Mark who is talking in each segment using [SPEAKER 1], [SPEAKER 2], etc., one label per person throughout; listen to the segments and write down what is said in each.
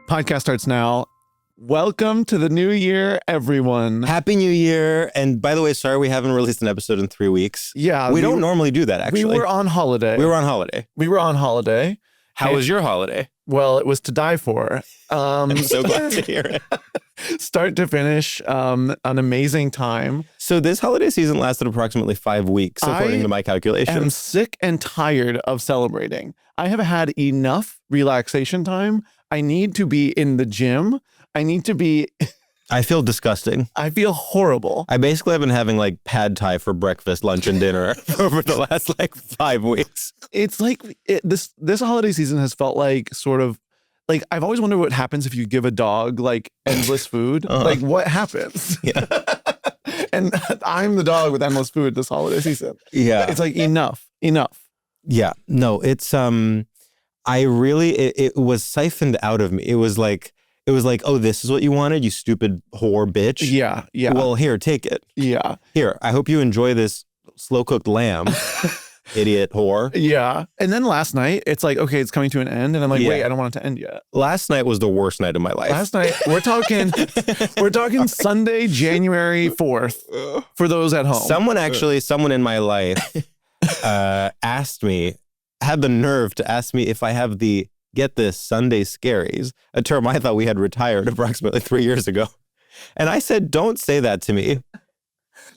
[SPEAKER 1] Podcast starts now. Welcome to the new year, everyone.
[SPEAKER 2] Happy New Year. And by the way, sorry we haven't released an episode in 3 weeks.
[SPEAKER 1] Yeah.
[SPEAKER 2] We don't normally do that, actually.
[SPEAKER 1] We were on holiday.
[SPEAKER 2] We were on holiday. How was your holiday?
[SPEAKER 1] Well, it was to die for.
[SPEAKER 2] I'm so glad to hear it.
[SPEAKER 1] Start to finish, an amazing time.
[SPEAKER 2] So this holiday season lasted approximately 5 weeks, according to my calculations.
[SPEAKER 1] I'm sick and tired of celebrating. I have had enough relaxation time. I need to be in the gym. I need to be...
[SPEAKER 2] I feel disgusting.
[SPEAKER 1] I feel horrible.
[SPEAKER 2] I basically have been having like pad thai for breakfast, lunch, and dinner over the last 5 weeks.
[SPEAKER 1] It's like this holiday season has felt like sort of like I've always wondered what happens if you give a dog like endless food. Like what happens?
[SPEAKER 2] Yeah.
[SPEAKER 1] And I'm the dog with endless food this holiday season.
[SPEAKER 2] Yeah.
[SPEAKER 1] It's like enough.
[SPEAKER 2] Yeah. No, it's it was siphoned out of me. It was like, oh, this is what you wanted, you stupid whore bitch.
[SPEAKER 1] Yeah.
[SPEAKER 2] Well, here, take it.
[SPEAKER 1] Yeah.
[SPEAKER 2] Here, I hope you enjoy this slow-cooked lamb, idiot whore.
[SPEAKER 1] Yeah. And then last night, it's like, okay, it's coming to an end. And I'm like, wait, I don't want it to end yet.
[SPEAKER 2] Last night was the worst night of my life.
[SPEAKER 1] Last night, we're talking Sunday, January 4th, for those at home.
[SPEAKER 2] Someone in my life had the nerve to ask me if I have the, get this, Sunday scaries, a term I thought we had retired approximately 3 years ago. And I said, don't say that to me.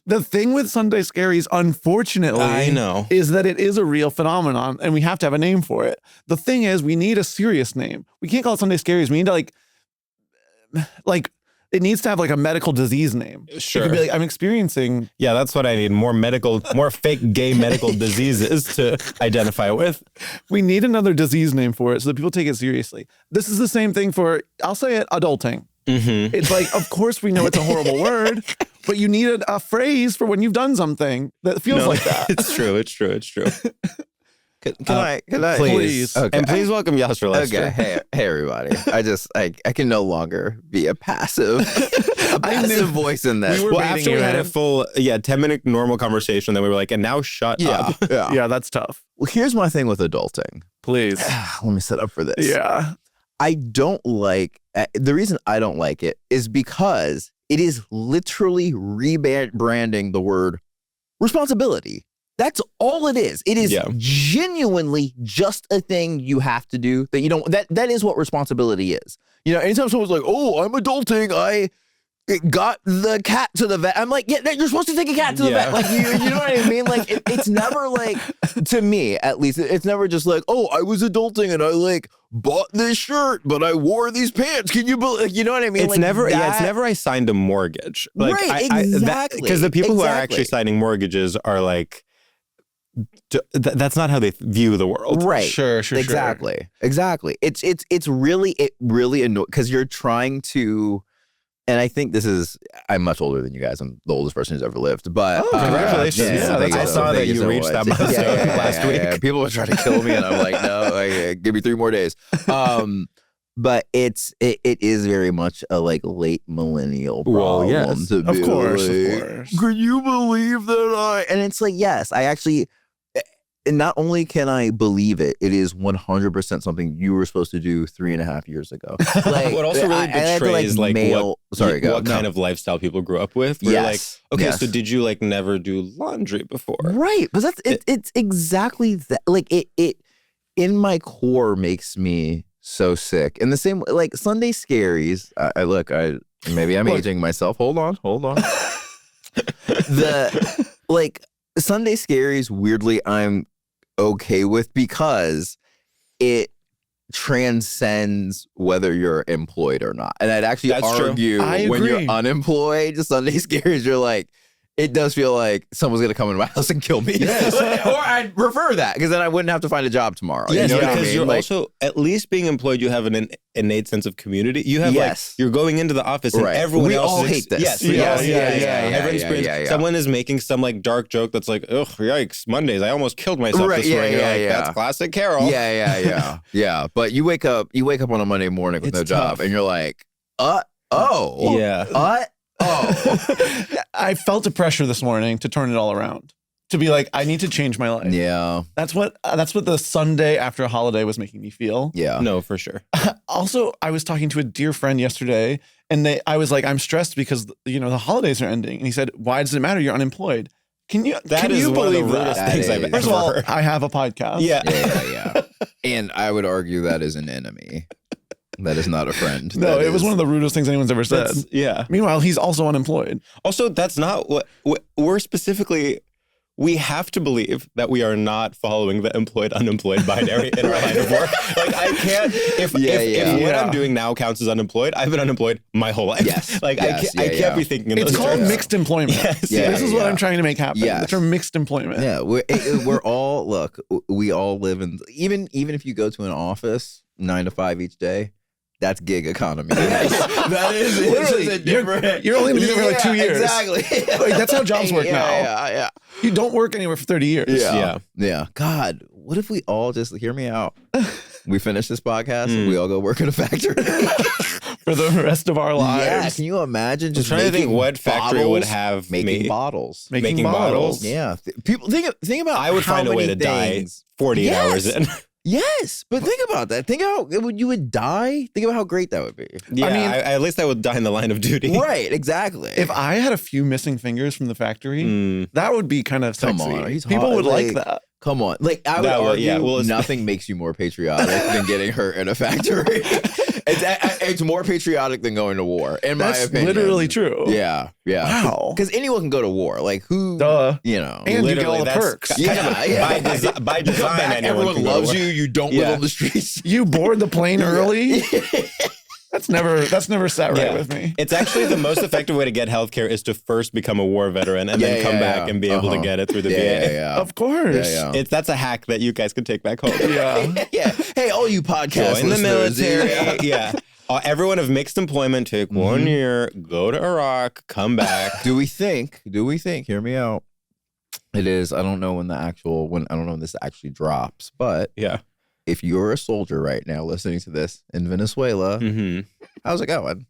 [SPEAKER 1] The thing with Sunday scaries, unfortunately,
[SPEAKER 2] I know,
[SPEAKER 1] is that it is a real phenomenon and we have to have a name for it. The thing is, we need a serious name. We can't call it Sunday scaries. We need to like it needs to have like a medical disease name.
[SPEAKER 2] Sure.
[SPEAKER 1] It could be like, I'm experiencing.
[SPEAKER 2] Yeah, that's what I need. More fake gay medical diseases to identify with.
[SPEAKER 1] We need another disease name for it so that people take it seriously. This is the same thing for, I'll say it, adulting.
[SPEAKER 2] Mm-hmm.
[SPEAKER 1] It's like, of course we know it's a horrible word, but you need a phrase for when you've done something that feels like that.
[SPEAKER 2] It's true. Can I?
[SPEAKER 1] Please.
[SPEAKER 3] Okay.
[SPEAKER 2] And please welcome Yassir Lester.
[SPEAKER 3] Okay. Hey, everybody. I can no longer be a passive voice in this.
[SPEAKER 2] Well, after we had a full 10-minute normal conversation, then we were like, and now shut up.
[SPEAKER 1] Yeah, that's tough.
[SPEAKER 3] Well, here's my thing with adulting.
[SPEAKER 1] Please.
[SPEAKER 3] Let me set up for this.
[SPEAKER 1] Yeah.
[SPEAKER 3] I don't like, the reason I don't like it is because it is literally rebranding the word responsibility. That's all it is. It is genuinely just a thing you have to do that you don't, that is what responsibility is. You know, anytime someone's like, oh, I'm adulting, I got the cat to the vet. I'm like, yeah, you're supposed to take a cat to the vet. Like, you know what I mean? Like, it's never like, to me, at least, it's never just like, oh, I was adulting and I like bought this shirt, but I wore these pants. Can you believe, you know what I mean?
[SPEAKER 2] It's
[SPEAKER 3] like
[SPEAKER 2] never, it's never I signed a mortgage. Like,
[SPEAKER 3] right, exactly.
[SPEAKER 2] Because the people who are actually signing mortgages are like, that's not how they view the world.
[SPEAKER 3] Right.
[SPEAKER 1] Sure.
[SPEAKER 3] Exactly. It's really annoying because you're trying to, and I think I'm much older than you guys. I'm the oldest person who's ever lived, but
[SPEAKER 2] congratulations. I saw that you reached that milestone last week.
[SPEAKER 3] Yeah. People were trying to kill me and I'm like, no, give me 3 more days. But it is very much a like late millennial problem.
[SPEAKER 2] Well, yes.
[SPEAKER 1] Of course.
[SPEAKER 3] Can you believe that and it's like, yes, I actually, and not only can I believe it, it is 100% something you were supposed to do 3.5 years ago. Like,
[SPEAKER 2] what also really betrays what kind of lifestyle people grew up with. Where
[SPEAKER 3] Yes.
[SPEAKER 2] Like, okay,
[SPEAKER 3] Yes.
[SPEAKER 2] so did you like never do laundry before?
[SPEAKER 3] Right. But that's it's exactly that. Like it in my core makes me so sick. And the same, like Sunday scaries. Maybe I'm aging myself. Hold on. The like Sunday scaries, weirdly, I'm okay with because it transcends whether you're employed or not. And I'd actually argue when you're unemployed, Sunday scaries, you're like, it does feel like someone's going to come into my house and kill me.
[SPEAKER 1] Yes.
[SPEAKER 3] Or I'd prefer that because then I wouldn't have to find a job tomorrow.
[SPEAKER 2] Yes,
[SPEAKER 3] you know
[SPEAKER 2] because you're
[SPEAKER 3] like,
[SPEAKER 2] also, at least being employed, you have an innate sense of community. You have like, you're going into the office and everyone else
[SPEAKER 3] all hate this.
[SPEAKER 2] Yes. Someone is making some like dark joke that's like, ugh, yikes, Mondays, I almost killed myself this morning. That's classic Carol.
[SPEAKER 3] Yeah. But you wake up on a Monday morning with no job and you're like,
[SPEAKER 1] I felt a pressure this morning to turn it all around. To be like, I need to change my life.
[SPEAKER 3] Yeah.
[SPEAKER 1] That's what the Sunday after a holiday was making me feel.
[SPEAKER 3] Yeah.
[SPEAKER 2] No, for sure.
[SPEAKER 1] also, I was talking to a dear friend yesterday, and I was like, I'm stressed because the holidays are ending, and he said, "Why does it matter? You're unemployed." Can you believe that?
[SPEAKER 2] Things I've
[SPEAKER 1] First of
[SPEAKER 2] ever
[SPEAKER 1] all,
[SPEAKER 2] heard.
[SPEAKER 1] I have a podcast.
[SPEAKER 3] Yeah. And I would argue that is an enemy. That is not a friend.
[SPEAKER 1] No, it was one of the rudest things anyone's ever said.
[SPEAKER 2] Yeah.
[SPEAKER 1] Meanwhile, he's also unemployed.
[SPEAKER 2] Also, that's not what we're specifically. We have to believe that we are not following the employed-unemployed binary in our line of work. Like, I can't, if what I'm doing now counts as unemployed, I've been unemployed my whole life.
[SPEAKER 3] Yes.
[SPEAKER 2] Like, I can't be thinking in those
[SPEAKER 1] It's called
[SPEAKER 2] terms.
[SPEAKER 1] mixed employment.
[SPEAKER 2] Yes.
[SPEAKER 1] This is what I'm trying to make happen.
[SPEAKER 3] Yes.
[SPEAKER 1] The term mixed employment.
[SPEAKER 3] Yeah, we're all, look, we all live in, even if you go to an office 9 to 5 each day, that's gig economy. That is
[SPEAKER 1] literally, you're only going to be there for like 2 years.
[SPEAKER 3] Exactly.
[SPEAKER 1] Like, that's how jobs work now.
[SPEAKER 3] Yeah.
[SPEAKER 1] You don't work anywhere for 30 years.
[SPEAKER 3] Yeah. God, what if we all just, hear me out. We finish this podcast and we all go work in a factory.
[SPEAKER 1] For the rest of our lives.
[SPEAKER 3] Yeah, can you imagine just
[SPEAKER 2] trying to think what factory would have
[SPEAKER 3] making
[SPEAKER 2] me
[SPEAKER 3] bottals.
[SPEAKER 2] making bottles?
[SPEAKER 3] Yeah. People think about
[SPEAKER 2] I would
[SPEAKER 3] how
[SPEAKER 2] find a way
[SPEAKER 3] many
[SPEAKER 2] to
[SPEAKER 3] things-
[SPEAKER 2] die 48 hours in.
[SPEAKER 3] Yes, but think about that. Think how you would die. Think about how great that would be.
[SPEAKER 2] Yeah,
[SPEAKER 1] I mean,
[SPEAKER 2] at least I would die in the line of duty.
[SPEAKER 3] Right, exactly.
[SPEAKER 1] If I had a few missing fingers from the factory, that would be kind of sexy.
[SPEAKER 3] Come on, he's
[SPEAKER 1] People
[SPEAKER 3] hot.
[SPEAKER 1] would like that.
[SPEAKER 3] Come on. Like, I would argue
[SPEAKER 2] it's
[SPEAKER 3] nothing makes you more patriotic than getting hurt in a factory. It's more patriotic than going to war, in my opinion.
[SPEAKER 1] That's literally true.
[SPEAKER 3] Yeah.
[SPEAKER 1] Wow.
[SPEAKER 3] Because anyone can go to war. Like, who?
[SPEAKER 1] Duh.
[SPEAKER 3] You know.
[SPEAKER 1] And you get all the
[SPEAKER 2] that's
[SPEAKER 1] perks.
[SPEAKER 2] By design,
[SPEAKER 3] everyone loves you. You don't live
[SPEAKER 2] Yeah.
[SPEAKER 3] on the streets.
[SPEAKER 1] You board the plane early? That's never sat right with me.
[SPEAKER 2] It's actually the most effective way to get healthcare is to first become a war veteran and then come back and be able to get it through the VA.
[SPEAKER 1] Of course.
[SPEAKER 2] That's a hack that you guys can take back home.
[SPEAKER 3] Yeah. Hey, all you podcast
[SPEAKER 2] Join the
[SPEAKER 3] listeners.
[SPEAKER 2] military. Yeah. Everyone of mixed employment, take 1 year, go to Iraq, come back.
[SPEAKER 3] Do we think, hear me out. It is, I don't know when I don't know when this actually drops, but if you're a soldier right now listening to this in Venezuela, how's it going?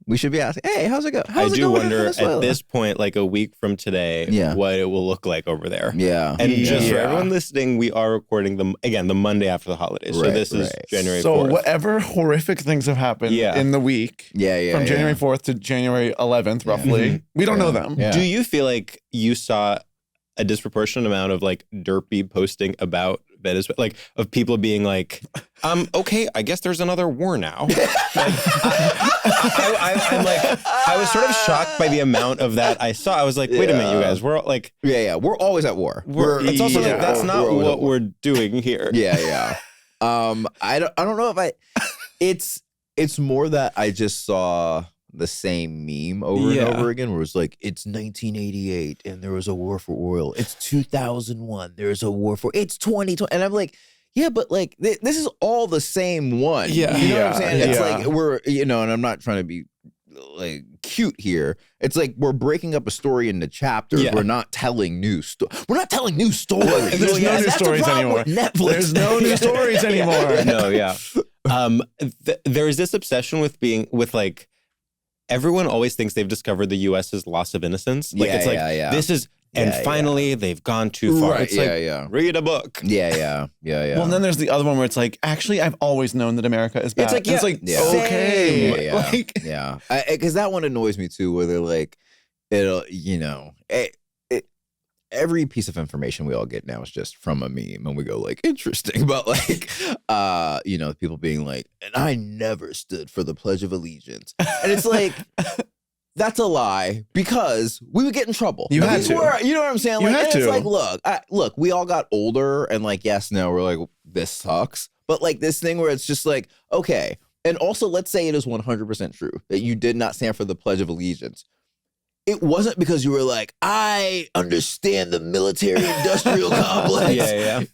[SPEAKER 3] We should be asking, hey, how's it going?
[SPEAKER 2] I do wonder at this point, like a week from today, what it will look like over there.
[SPEAKER 3] Yeah.
[SPEAKER 2] And just for everyone listening, we are recording the Monday after the holidays. So this is January 4th.
[SPEAKER 1] So whatever horrific things have happened in the week, from January 4th to January 11th, roughly, we don't know them.
[SPEAKER 2] Do you feel like you saw a disproportionate amount of like derpy posting about Venezuela, like of people being like, okay, I guess there's another war now. I'm like, I was sort of shocked by the amount of that I saw. I was like, wait a minute, you guys, we're like,
[SPEAKER 3] we're always at war.
[SPEAKER 2] It's also like, that's not what we're doing here.
[SPEAKER 3] I don't know if it's more that I just saw the same meme over and over again where it's like, it's 1988 and there was a war for oil. It's 2001. There's a war for, it's 2020. And I'm like, yeah, but like, this is all the same one.
[SPEAKER 2] Yeah.
[SPEAKER 3] You know what I'm saying? It's like, we're, and I'm not trying to be like cute here. It's like we're breaking up a story into chapters. We're not telling new stories. We're not telling new stories.
[SPEAKER 1] There's no new stories anymore.
[SPEAKER 3] Netflix.
[SPEAKER 1] There's no new stories anymore.
[SPEAKER 2] No, there is this obsession with like, everyone always thinks they've discovered the U.S.'s loss of innocence. Like, it's like, this is, and finally they've gone too far. It's like, read a book.
[SPEAKER 3] Yeah.
[SPEAKER 1] Well, and then there's the other one where it's like, actually, I've always known that America is bad. It's like, okay.
[SPEAKER 3] Because that one annoys me too, where they're like, it'll, every piece of information we all get now is just from a meme, and we go like, interesting, but like, people being like, and I never stood for the Pledge of Allegiance, and it's like, that's a lie because we would get in trouble.
[SPEAKER 1] You had to.
[SPEAKER 3] You know what I'm saying?
[SPEAKER 1] You had to.
[SPEAKER 3] It's like, look, we all got older, and like, yes, no, we're like, this sucks, but like this thing where it's just like, okay, and also let's say it is 100% true that you did not stand for the Pledge of Allegiance. It wasn't because you were like, I understand the military-industrial complex.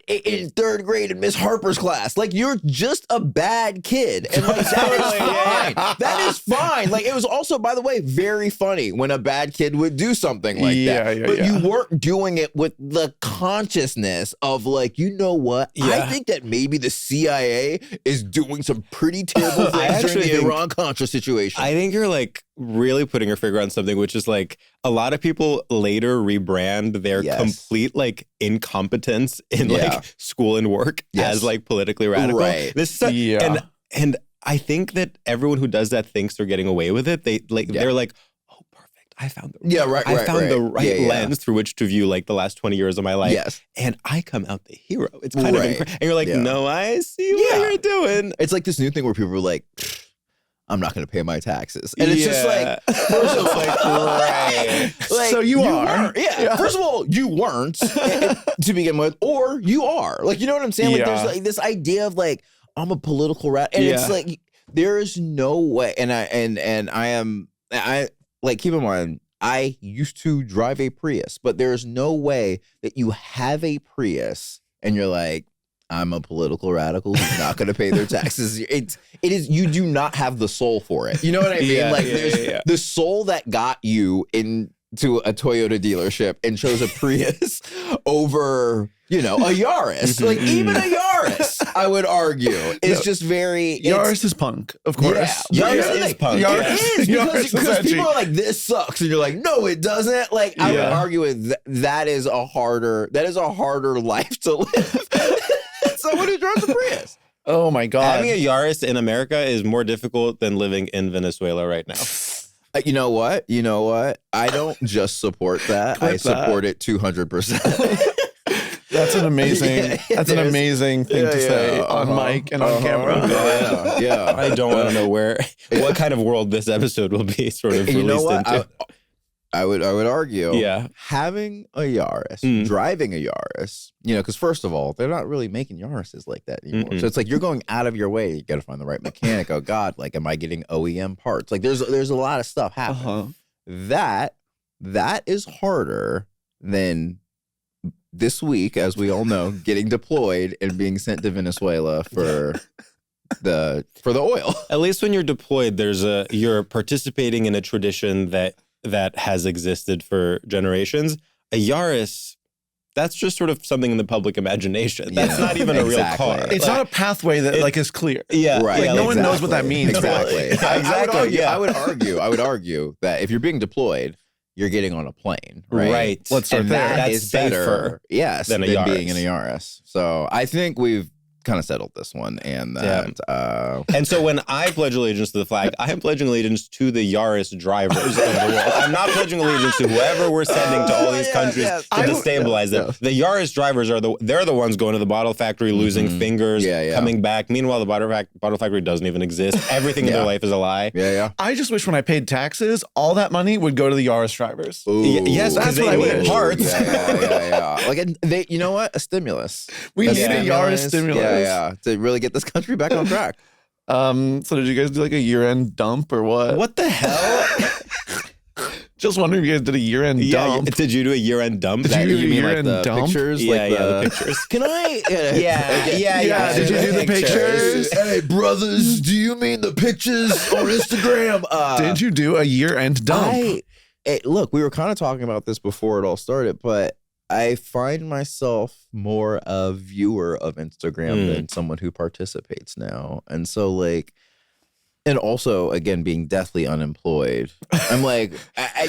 [SPEAKER 3] In third grade in Miss Harper's class. Like, you're just a bad kid. And like, that is fine. That is fine. Like, it was also, by the way, very funny when a bad kid would do something like that. But you weren't doing it with the consciousness of like, you know what? I think that maybe the CIA is doing some pretty terrible things during the Iran-Contra situation.
[SPEAKER 2] I think you're like really putting your finger on something, which is like a lot of people later rebrand their complete like incompetence in like school and work as like politically radical.
[SPEAKER 3] Right.
[SPEAKER 2] This is and And I think that everyone who does that thinks they're getting away with it. They're like, oh, perfect. I found the right lens through which to view like the last 20 years of my life.
[SPEAKER 3] Yes.
[SPEAKER 2] And I come out the hero. It's kind of incredible. And you're like, no, I see what you're doing.
[SPEAKER 3] It's like this new thing where people are like, I'm not going to pay my taxes. And it's just like, first of all, right. Like,
[SPEAKER 1] so you are.
[SPEAKER 3] Yeah. First of all, you weren't to begin with, or you are. Like, you know what I'm saying? Like, there's like this idea of like, I'm a political rat. And it's like, there is no way. And I like, keep in mind, I used to drive a Prius, but there's no way that you have a Prius and you're like, I'm a political radical who's not going to pay their taxes. It is, you do not have the soul for it. You know what I mean? There's the soul that got you into a Toyota dealership and chose a Prius over, a Yaris. Like, even a Yaris, I would argue, is just very...
[SPEAKER 1] Yaris is punk, of course.
[SPEAKER 3] Yeah. Yaris is punk.
[SPEAKER 1] Yaris
[SPEAKER 3] is because people are like, this sucks. And you're like, no, it doesn't. Like, I would argue with that is a harder life to live. Someone who drives a Prius.
[SPEAKER 1] Oh my God.
[SPEAKER 2] Having a Yaris in America is more difficult than living in Venezuela right now.
[SPEAKER 3] You know what? I don't just support that. I support it 200%.
[SPEAKER 1] That's an amazing thing to say on mic and on camera.
[SPEAKER 3] Yeah.
[SPEAKER 2] I don't want to know what kind of world this episode will be sort of released into.
[SPEAKER 3] I would argue, having a Yaris, driving a Yaris, because first of all, they're not really making Yarises like that anymore. So it's like you're going out of your way. You got to find the right mechanic. Oh God, like, am I getting OEM parts? Like, there's a lot of stuff happening. That is harder than this week, as we all know, getting deployed and being sent to Venezuela for the oil.
[SPEAKER 2] At least when you're deployed, you're participating in a tradition that has existed for generations. A Yaris, that's just sort of something in the public imagination. That's not even a real car.
[SPEAKER 1] It's not a pathway that is clear.
[SPEAKER 3] Yeah, right.
[SPEAKER 1] Like, no one knows what that means.
[SPEAKER 3] Exactly. I would argue that if you're being deployed, you're getting on a plane, right?
[SPEAKER 2] Right.
[SPEAKER 1] Let's start there.
[SPEAKER 3] That
[SPEAKER 2] That's
[SPEAKER 3] is better,
[SPEAKER 2] than
[SPEAKER 3] being in a Yaris. So I think we've kind of settled this one, and
[SPEAKER 2] and so when I pledge allegiance to the flag, I am pledging allegiance to the Yaris drivers of the world. I'm not pledging allegiance to whoever we're sending to all these countries to destabilize them. The Yaris drivers they're the ones going to the bottle factory, losing fingers, coming back. Meanwhile, the bottle factory doesn't even exist. Everything in their life is a lie.
[SPEAKER 1] I just wish when I paid taxes, all that money would go to the Yaris drivers.
[SPEAKER 2] Yes, because they need parts.
[SPEAKER 3] Like, you know what? A stimulus.
[SPEAKER 1] We need a Yaris stimulus.
[SPEAKER 3] Yeah, to really get this country back on track.
[SPEAKER 1] So did you guys do like a year-end dump or what?
[SPEAKER 2] What the hell?
[SPEAKER 1] Just wondering if you guys did a year-end dump.
[SPEAKER 2] Did you do a year-end dump?
[SPEAKER 1] Did you mean
[SPEAKER 3] like the
[SPEAKER 1] dump?
[SPEAKER 3] pictures?
[SPEAKER 2] The pictures.
[SPEAKER 3] Can I?
[SPEAKER 1] Yeah. Did you do the pictures?
[SPEAKER 3] Hey, brothers, do you mean the pictures on Instagram?
[SPEAKER 1] Did you do a year-end dump?
[SPEAKER 3] Look, we were kind of talking about this before it all started, but I find myself more a viewer of Instagram than someone who participates now. And so, like, and also, again, being deathly unemployed, I'm like,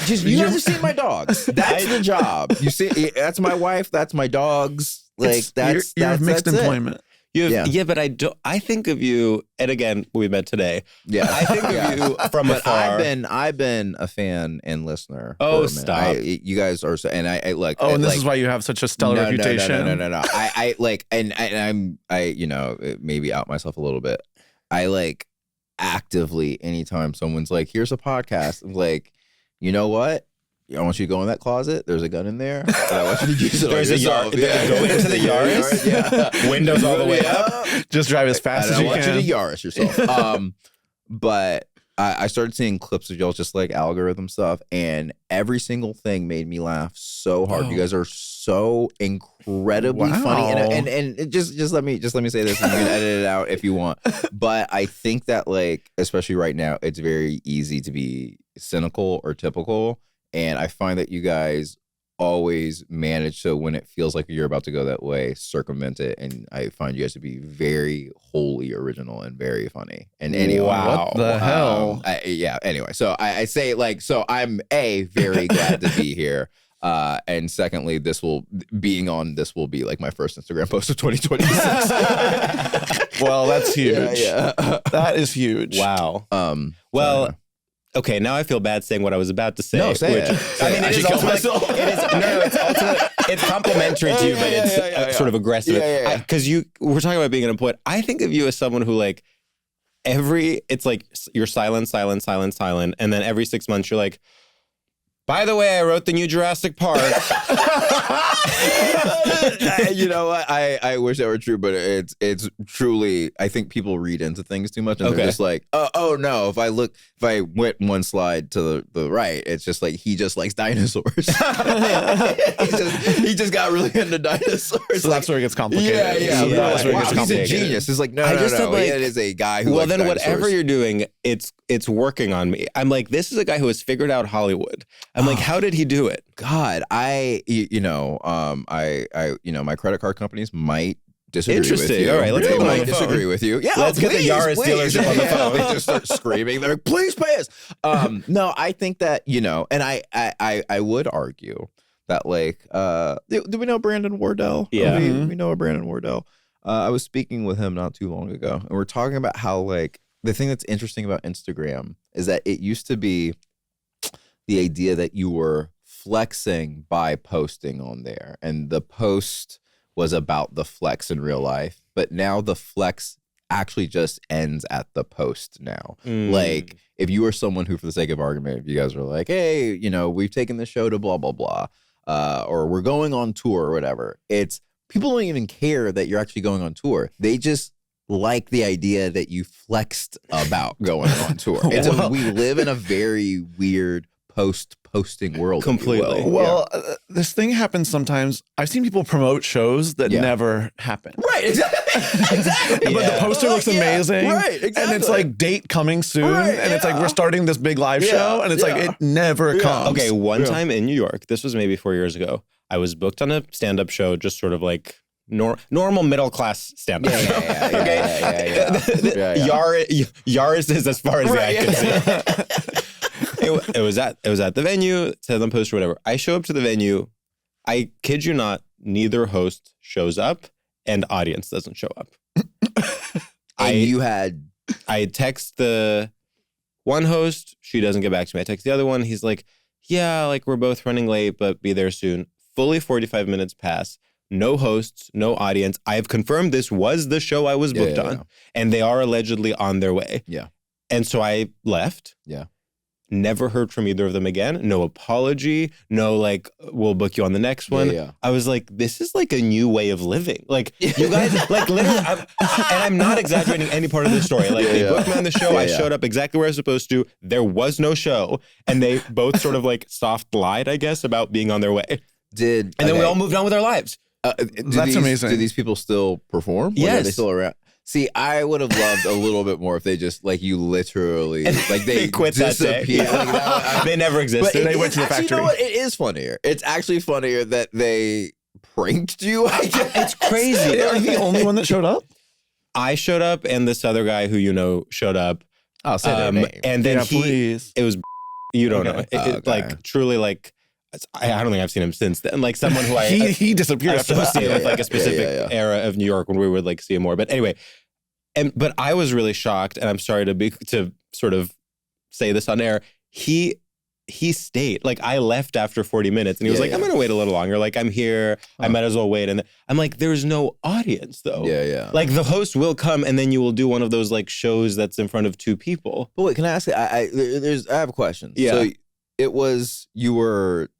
[SPEAKER 3] you guys have seen my dogs. That's the job. You see, that's my wife. That's my dogs. Like,
[SPEAKER 1] you have mixed employment.
[SPEAKER 2] But I think of you, and again, we met today.
[SPEAKER 3] Yeah,
[SPEAKER 2] I think of you from afar.
[SPEAKER 3] I've been a fan and listener.
[SPEAKER 2] Oh, stop!
[SPEAKER 3] You guys are, and I like.
[SPEAKER 1] Oh, and this
[SPEAKER 3] like,
[SPEAKER 1] is why you have such a stellar reputation.
[SPEAKER 3] No. I like, and I'm maybe out myself a little bit. I like actively anytime someone's like, "Here's a podcast," I'm like, you know what? I want you to go in that closet. There's a gun in there. I want you to use it.
[SPEAKER 2] There's a yard. Go into the Yaris.
[SPEAKER 3] Yeah.
[SPEAKER 2] Windows all the way up.
[SPEAKER 1] Just drive as fast as you can.
[SPEAKER 3] I want you to Yaris yourself. But I started seeing clips of y'all just like algorithm stuff, and every single thing made me laugh so hard. You guys are so incredibly funny, and it just let me say this, and you can edit it out if you want. But I think that, like, especially right now, it's very easy to be cynical or typical. And I find that you guys always manage to, when it feels like you're about to go that way, circumvent it. And I find you guys to be very wholly original and very funny. And anyway,
[SPEAKER 1] what the hell?
[SPEAKER 3] Anyway, so I say, like, so I'm very glad to be here. And secondly, being on this will be like my first Instagram post of 2026.
[SPEAKER 1] Well, that's huge.
[SPEAKER 3] Yeah.
[SPEAKER 1] That is huge.
[SPEAKER 2] Wow. Okay, now I feel bad saying what I was about to say.
[SPEAKER 3] No, say it.
[SPEAKER 2] I mean, it is it's complimentary to you, but it's sort of aggressive. Because we're talking about being unemployed. I think of you as someone who like it's like you're silent, and then every 6 months you're like, by the way, I wrote the new Jurassic Park.
[SPEAKER 3] You know what? I wish that were true, but it's truly, I think people read into things too much, and they're just like, oh no, if I went one slide to the right, it's just like he just likes dinosaurs. he just got really into dinosaurs.
[SPEAKER 1] So that's where it gets complicated.
[SPEAKER 3] Yeah.
[SPEAKER 1] That's where it gets
[SPEAKER 3] He's a
[SPEAKER 1] complicated.
[SPEAKER 3] genius. It's like, no. It is a guy who
[SPEAKER 2] well,
[SPEAKER 3] likes
[SPEAKER 2] then
[SPEAKER 3] dinosaurs.
[SPEAKER 2] whatever you're doing, it's working on me. I'm like, this is a guy who has figured out Hollywood. I'm like, how did he do it?
[SPEAKER 3] God, my credit card companies might disagree with you.
[SPEAKER 2] All right, let's get them on the phone.
[SPEAKER 3] Disagree with you. Yeah,
[SPEAKER 2] let's get the Yaris dealership on the phone.
[SPEAKER 3] They just start screaming. They're like, please pay us. No, I think that, and I would argue that like, do we know Brandon Wardell?
[SPEAKER 2] Yeah.
[SPEAKER 3] We know a Brandon Wardell. I was speaking with him not too long ago, and we're talking about how like the thing that's interesting about Instagram is that it used to be the idea that you were flexing by posting on there, and the post was about the flex in real life, but now the flex actually just ends at the post now. Like if you are someone who, for the sake of argument, if you guys are like, hey, we've taken the show to blah blah blah, or we're going on tour or whatever, it's people don't even care that you're actually going on tour. They just like the idea that you flexed about going on tour. We live in a very weird posting world.
[SPEAKER 2] Completely.
[SPEAKER 1] Well, this thing happens sometimes. I've seen people promote shows that never happen.
[SPEAKER 3] Right, exactly.
[SPEAKER 1] But the poster looks amazing.
[SPEAKER 3] Right, exactly.
[SPEAKER 1] And it's like date coming soon. And it's like, we're starting this big live show. And it's like, it never comes.
[SPEAKER 2] Okay, one time in New York, this was maybe 4 years ago, I was booked on a stand-up show, just sort of like normal middle-class stand-up show. Yaris is as far as the eye can see. It was at the venue, said on poster, whatever. I show up to the venue. I kid you not, neither host shows up and audience doesn't show up. I text the one host, she doesn't get back to me. I text the other one, he's like, yeah, like we're both running late, but be there soon. Fully 45 minutes pass. No hosts, no audience. I have confirmed this was the show I was booked on, and they are allegedly on their way.
[SPEAKER 3] Yeah.
[SPEAKER 2] And so I left.
[SPEAKER 3] Yeah.
[SPEAKER 2] Never heard from either of them again. No apology. No, like, we'll book you on the next one.
[SPEAKER 3] Yeah.
[SPEAKER 2] I was like, this is like a new way of living. Like, you guys, like, literally, and I'm not exaggerating any part of the story. Like, they booked me on the show. I showed up exactly where I was supposed to. There was no show. And they both sort of like soft lied, I guess, about being on their way. And then we all moved on with our lives.
[SPEAKER 1] That's amazing.
[SPEAKER 3] Do these people still perform?
[SPEAKER 2] Yes.
[SPEAKER 3] Are they still around? See, I would have loved a little bit more if they just, like, you literally, like, they
[SPEAKER 2] quit
[SPEAKER 3] disappeared.
[SPEAKER 2] That day. They never existed.
[SPEAKER 1] They went to the factory.
[SPEAKER 3] You know what? It is funnier. It's actually funnier that they pranked you.
[SPEAKER 2] It's crazy.
[SPEAKER 1] Are you the only one that showed up?
[SPEAKER 2] I showed up, and this other guy who showed up.
[SPEAKER 3] I'll say their name.
[SPEAKER 2] And then
[SPEAKER 1] please.
[SPEAKER 2] It was, you don't know. Like, truly, like, I don't think I've seen him since then. Like someone who
[SPEAKER 1] he disappeared after that.
[SPEAKER 2] Associate with like a specific era of New York when we would like see him more. But anyway, but I was really shocked, and I'm sorry to sort of say this on air. He stayed. Like I left after 40 minutes, and he was like, "I'm gonna wait a little longer. Like I'm here. I might as well wait." And I'm like, "There's no audience though.
[SPEAKER 3] Yeah.
[SPEAKER 2] Like the host will come, and then you will do one of those like shows that's in front of two people."
[SPEAKER 3] But wait, can I ask you? I have a question.
[SPEAKER 2] Yeah.
[SPEAKER 3] So it was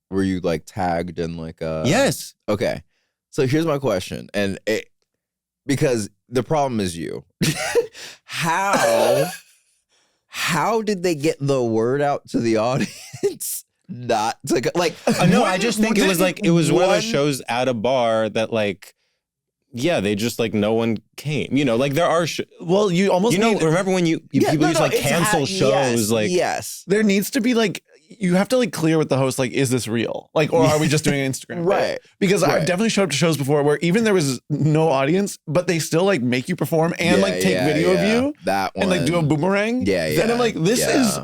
[SPEAKER 3] Were you like tagged in like a...
[SPEAKER 2] Yes.
[SPEAKER 3] Okay. So here's my question. And because the problem is you. How did they get the word out to the audience? Not to like...
[SPEAKER 2] No, I just think it was one of those shows at a bar that like... Yeah, they just like no one came. Like there are.
[SPEAKER 1] Well, you almost
[SPEAKER 2] remember when people used to like cancel shows?
[SPEAKER 3] Yes.
[SPEAKER 1] There needs to be like you have to like clear with the host. Like, is this real? Like, or are we just doing an Instagram?
[SPEAKER 3] Right.
[SPEAKER 1] Because I've definitely showed up to shows before where even there was no audience, but they still like make you perform and like take video of you
[SPEAKER 3] that one.
[SPEAKER 1] and like do a boomerang.
[SPEAKER 3] Yeah.
[SPEAKER 1] And I'm like, this is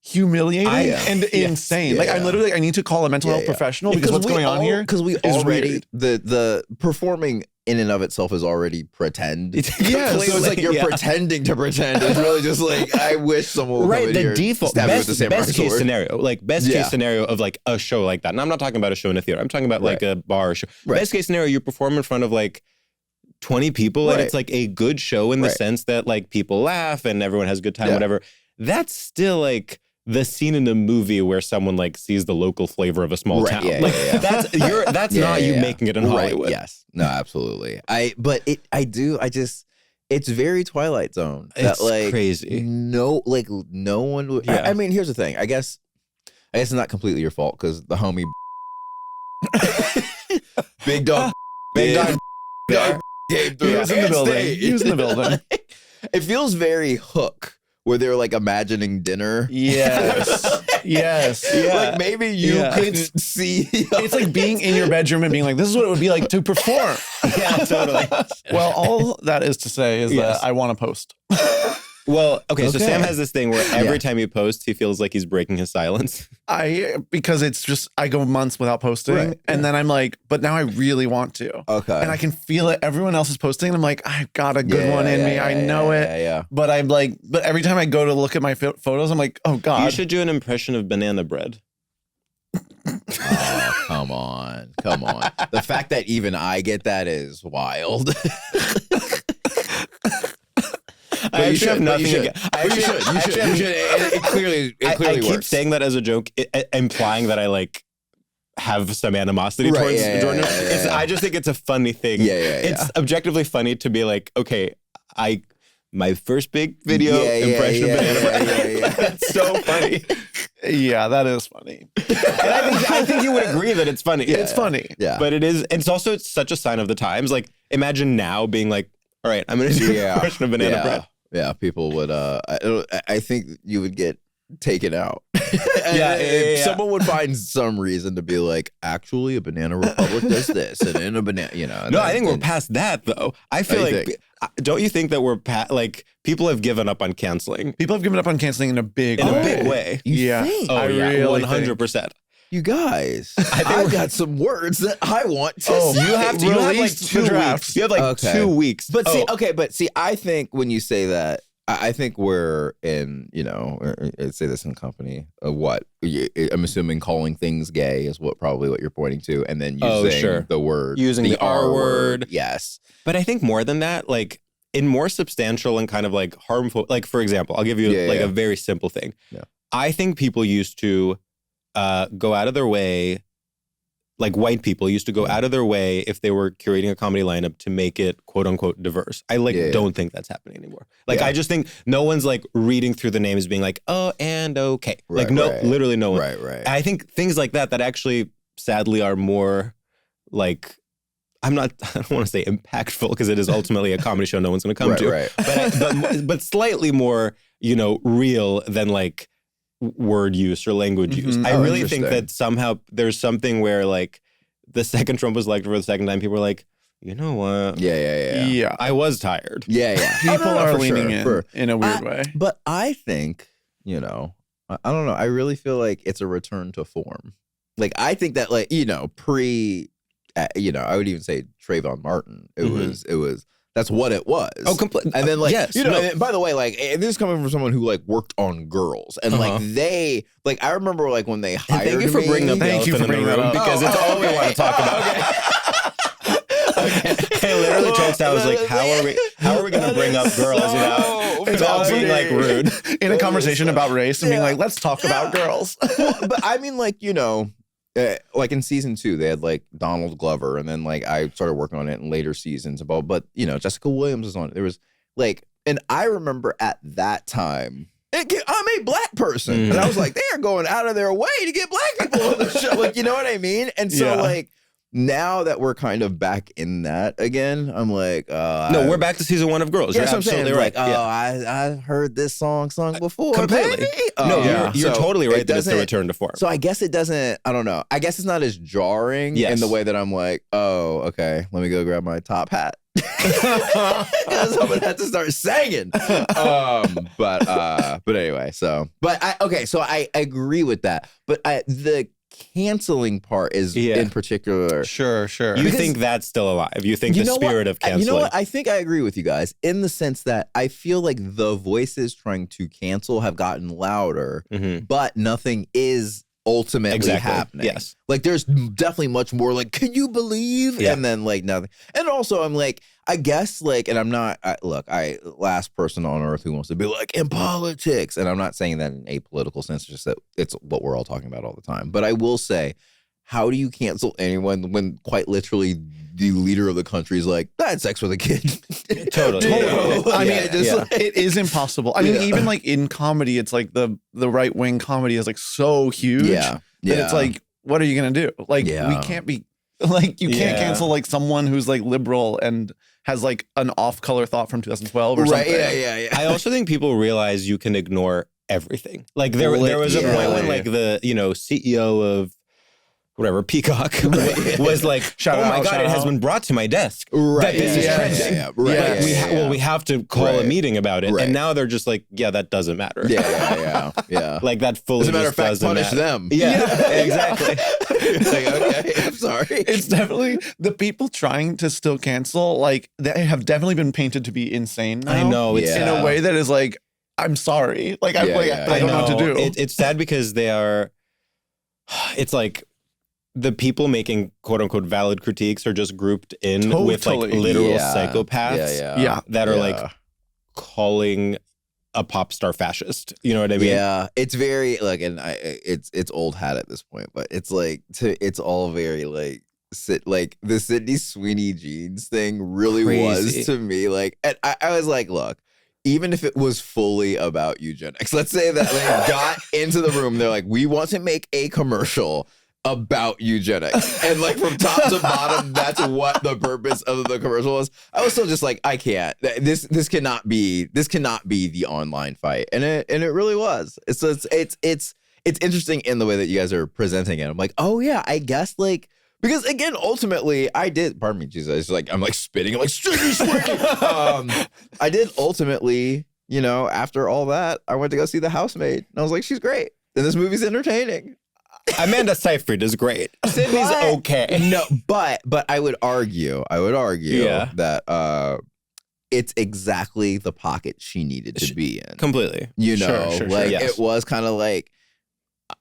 [SPEAKER 1] humiliating and insane. Like I'm literally, I need to call a mental health professional because what's going on here?
[SPEAKER 3] Because we already the performing in and of itself is already pretend.
[SPEAKER 1] Yeah,
[SPEAKER 3] so it's like you're pretending to pretend. It's really just like I wish someone would come in here,
[SPEAKER 2] default
[SPEAKER 3] stab me with the samurai
[SPEAKER 2] best case
[SPEAKER 3] sword.
[SPEAKER 2] scenario, like best case scenario of like a show like that. And I'm not talking about a show in a theater. I'm talking about like a bar show. Best case scenario, you perform in front of like 20 people and it's like a good show in the sense that like people laugh and everyone has a good time, whatever. That's still like the scene in a movie where someone like sees the local flavor of a small town. That's not you making it in Hollywood.
[SPEAKER 3] Yes. No, absolutely. It's very Twilight Zone.
[SPEAKER 2] It's
[SPEAKER 3] like,
[SPEAKER 2] crazy.
[SPEAKER 3] No one would. I mean, here's the thing. I guess it's not completely your fault because the homie Big Dog came through.
[SPEAKER 1] He was in the building. He was in the building.
[SPEAKER 3] It feels very Hook, where they're like imagining dinner.
[SPEAKER 1] Yes. Yes.
[SPEAKER 3] Yeah. Like maybe you couldn't see.
[SPEAKER 1] It's like being in your bedroom and being like, this is what it would be like to perform.
[SPEAKER 2] Yeah, totally.
[SPEAKER 1] Well, all that is to say is that I want to post.
[SPEAKER 2] Well, okay, so Sam has this thing where every time he posts, he feels like he's breaking his silence.
[SPEAKER 1] Because it's just, I go months without posting. And then I'm like, but now I really want to.
[SPEAKER 3] Okay.
[SPEAKER 1] And I can feel it. Everyone else is posting. And I'm like, I've got a good one in me. I know it.
[SPEAKER 3] Yeah.
[SPEAKER 1] But I'm like, but every time I go to look at my photos, I'm like, oh God.
[SPEAKER 2] You should do an impression of banana bread.
[SPEAKER 3] Oh, come on. The fact that even I get that is wild.
[SPEAKER 2] I actually have nothing against.
[SPEAKER 3] You should. It clearly
[SPEAKER 2] I
[SPEAKER 3] works.
[SPEAKER 2] keep saying that as a joke, implying that I like have some animosity towards Jordan. I just think it's a funny thing. It's objectively funny to be like, okay, my first big video impression of banana bread. That's so funny.
[SPEAKER 1] Yeah, that is funny.
[SPEAKER 2] And I think you would agree that it's funny.
[SPEAKER 1] It's funny.
[SPEAKER 3] Yeah.
[SPEAKER 2] But it is. It's also such a sign of the times. Like, imagine now being like, all right, I'm going to do an impression of banana bread.
[SPEAKER 3] Yeah, people would. I think you would get taken out. Someone would find some reason to be like, actually, a Banana Republic does this, and in a banana, No,
[SPEAKER 2] I think we're past that though. I feel like, don't you think that we're like people have given up on canceling?
[SPEAKER 1] People have given up on canceling in a big way.
[SPEAKER 3] You think?
[SPEAKER 2] Oh yeah, 100%.
[SPEAKER 3] You guys, I've got some words that I want to see.
[SPEAKER 2] You have like 2 weeks. You have like 2 weeks.
[SPEAKER 3] But see, I think when you say that, I think we're in, I'd say this in company of what? I'm assuming calling things gay is probably what you're pointing to, and then using the word.
[SPEAKER 2] Using the R word.
[SPEAKER 3] Yes.
[SPEAKER 2] But I think more than that, like in more substantial and kind of like harmful, like for example, I'll give you a very simple thing.
[SPEAKER 3] Yeah.
[SPEAKER 2] I think people used to go out of their way, like white people used to go out of their way if they were curating a comedy lineup to make it quote unquote diverse. I don't think that's happening anymore. Like I just think no one's like reading through the names being like, oh, and okay. Literally no one.
[SPEAKER 3] Right.
[SPEAKER 2] I think things like that actually sadly are more like, I don't want to say impactful because it is ultimately a comedy show no one's going to come to.
[SPEAKER 3] Right.
[SPEAKER 2] But slightly more, real than like word use or language use. I really think that somehow there's something where like the second Trump was elected for the second time, people were like, you know what?
[SPEAKER 1] Yeah.
[SPEAKER 2] I was tired.
[SPEAKER 3] Yeah.
[SPEAKER 1] People are leaning in a weird way.
[SPEAKER 3] But I think, I don't know. I really feel like it's a return to form. Like, I think that like, I would even say Trayvon Martin. It was that's what it was.
[SPEAKER 2] Oh, completely.
[SPEAKER 3] And then, like,
[SPEAKER 2] and
[SPEAKER 3] by the way, like, this is coming from someone who, like, worked on girls. And, like, I remember, like, when they hired me.
[SPEAKER 2] Thank you for bringing up the elephant in the room because it's all we want to talk about. Okay. Literally jokes out. I was like, how are we going to bring up girls without being, like, rude?
[SPEAKER 1] In a conversation about race and being like, let's talk about girls.
[SPEAKER 3] But, I mean, like, like in season 2, they had like Donald Glover, and then like I started working on it in later seasons. But Jessica Williams was on it. There was like, and I remember at that time, I'm a black person, and I was like, they are going out of their way to get black people on the show. Like, you know what I mean? And so like now that we're kind of back in that again, I'm like,
[SPEAKER 2] no, we're back to season 1 of Girls. You're absolutely right.
[SPEAKER 3] Like, I heard this song before.
[SPEAKER 2] Completely. No, you're totally right that it's the return to form.
[SPEAKER 3] So I guess it doesn't, I don't know. I guess it's not as jarring in the way that I'm like, oh, okay, let me go grab my top hat Because someone had to start singing. But anyway, so I agree with that. But the canceling part is in particular.
[SPEAKER 1] Sure.
[SPEAKER 2] You think that's still alive? You think the spirit of canceling?
[SPEAKER 3] You know what? I think I agree with you guys in the sense that I feel like the voices trying to cancel have gotten louder, but nothing is ultimately happening.
[SPEAKER 2] Yes.
[SPEAKER 3] Like there's definitely much more like, can you believe? Yeah. And then like nothing. And also I'm like, I guess like, and I'm not, last person on earth who wants to be like in politics. And I'm not saying that in a political sense, just that it's what we're all talking about all the time. But I will say, how do you cancel anyone when quite literally the leader of the country is like, I had sex with a kid?
[SPEAKER 2] Totally.
[SPEAKER 1] I mean, it is impossible. I mean, even like in comedy, it's like the right wing comedy is like so huge that it's like, what are you going to do? Like, we can't be like, you can't cancel like someone who's like liberal and has like an off color thought from 2012 or something.
[SPEAKER 3] Yeah.
[SPEAKER 2] I also think people realize you can ignore everything. Like there was a point when like the, CEO of whatever, Peacock was like, oh my God, it has been brought to my desk. That this is trending. We have to call a meeting about it. And now they're just like, yeah, that doesn't matter.
[SPEAKER 3] Yeah.
[SPEAKER 2] Like that fully
[SPEAKER 3] as a matter of fact, punish
[SPEAKER 2] matter.
[SPEAKER 3] them.
[SPEAKER 2] Yeah, exactly.
[SPEAKER 3] Like, okay, I'm sorry.
[SPEAKER 1] It's definitely the people trying to still cancel, like they have definitely been painted to be insane now.
[SPEAKER 2] I know.
[SPEAKER 1] It's in a way that is like, I'm sorry. Like, I don't know what to do.
[SPEAKER 2] It's sad because it's like, the people making quote unquote valid critiques are just grouped in with like literal psychopaths that are like calling a pop star fascist. You know what I mean?
[SPEAKER 3] Yeah, it's very like, and it's old hat at this point, but it's like it's all very like the Sydney Sweeney Jeans thing really was to me. Like, and I was like, look. Even if it was fully about eugenics, let's say that they got into the room, they're like, we want to make a commercial about eugenics, and like from top to bottom, that's what the purpose of the commercial was. I was still just like, I can't. This cannot be the online fight, and it really was. It's interesting in the way that you guys are presenting it. I'm like, oh yeah, I guess like. Because again, ultimately, pardon me, Jesus, like I'm like spitting, I'm like, I did ultimately, after all that, I went to go see The Housemaid, and I was like, she's great, and this movie's entertaining.
[SPEAKER 2] Amanda Seyfried is great. Sydney's okay.
[SPEAKER 3] No, but I would argue that it's exactly the pocket she needed to be in.
[SPEAKER 2] Completely.
[SPEAKER 3] Sure, it was kind of like,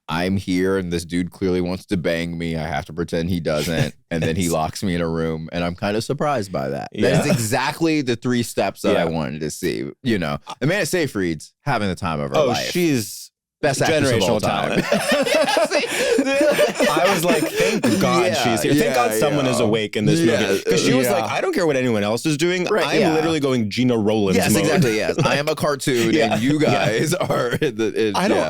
[SPEAKER 3] I'm here and this dude clearly wants to bang me. I have to pretend he doesn't. And then he locks me in a room. And I'm kind of surprised by that. Yeah. That is exactly the 3 steps that I wanted to see. Amanda Seyfried's having the time of her life.
[SPEAKER 2] She's
[SPEAKER 3] best generational talent.
[SPEAKER 2] I was like, thank God she's here. Thank God someone is awake in this movie. Because she was like, I don't care what anyone else is doing. I'm literally going Gina Rowlands mode.
[SPEAKER 3] Exactly, yes. I am a cartoon and you guys are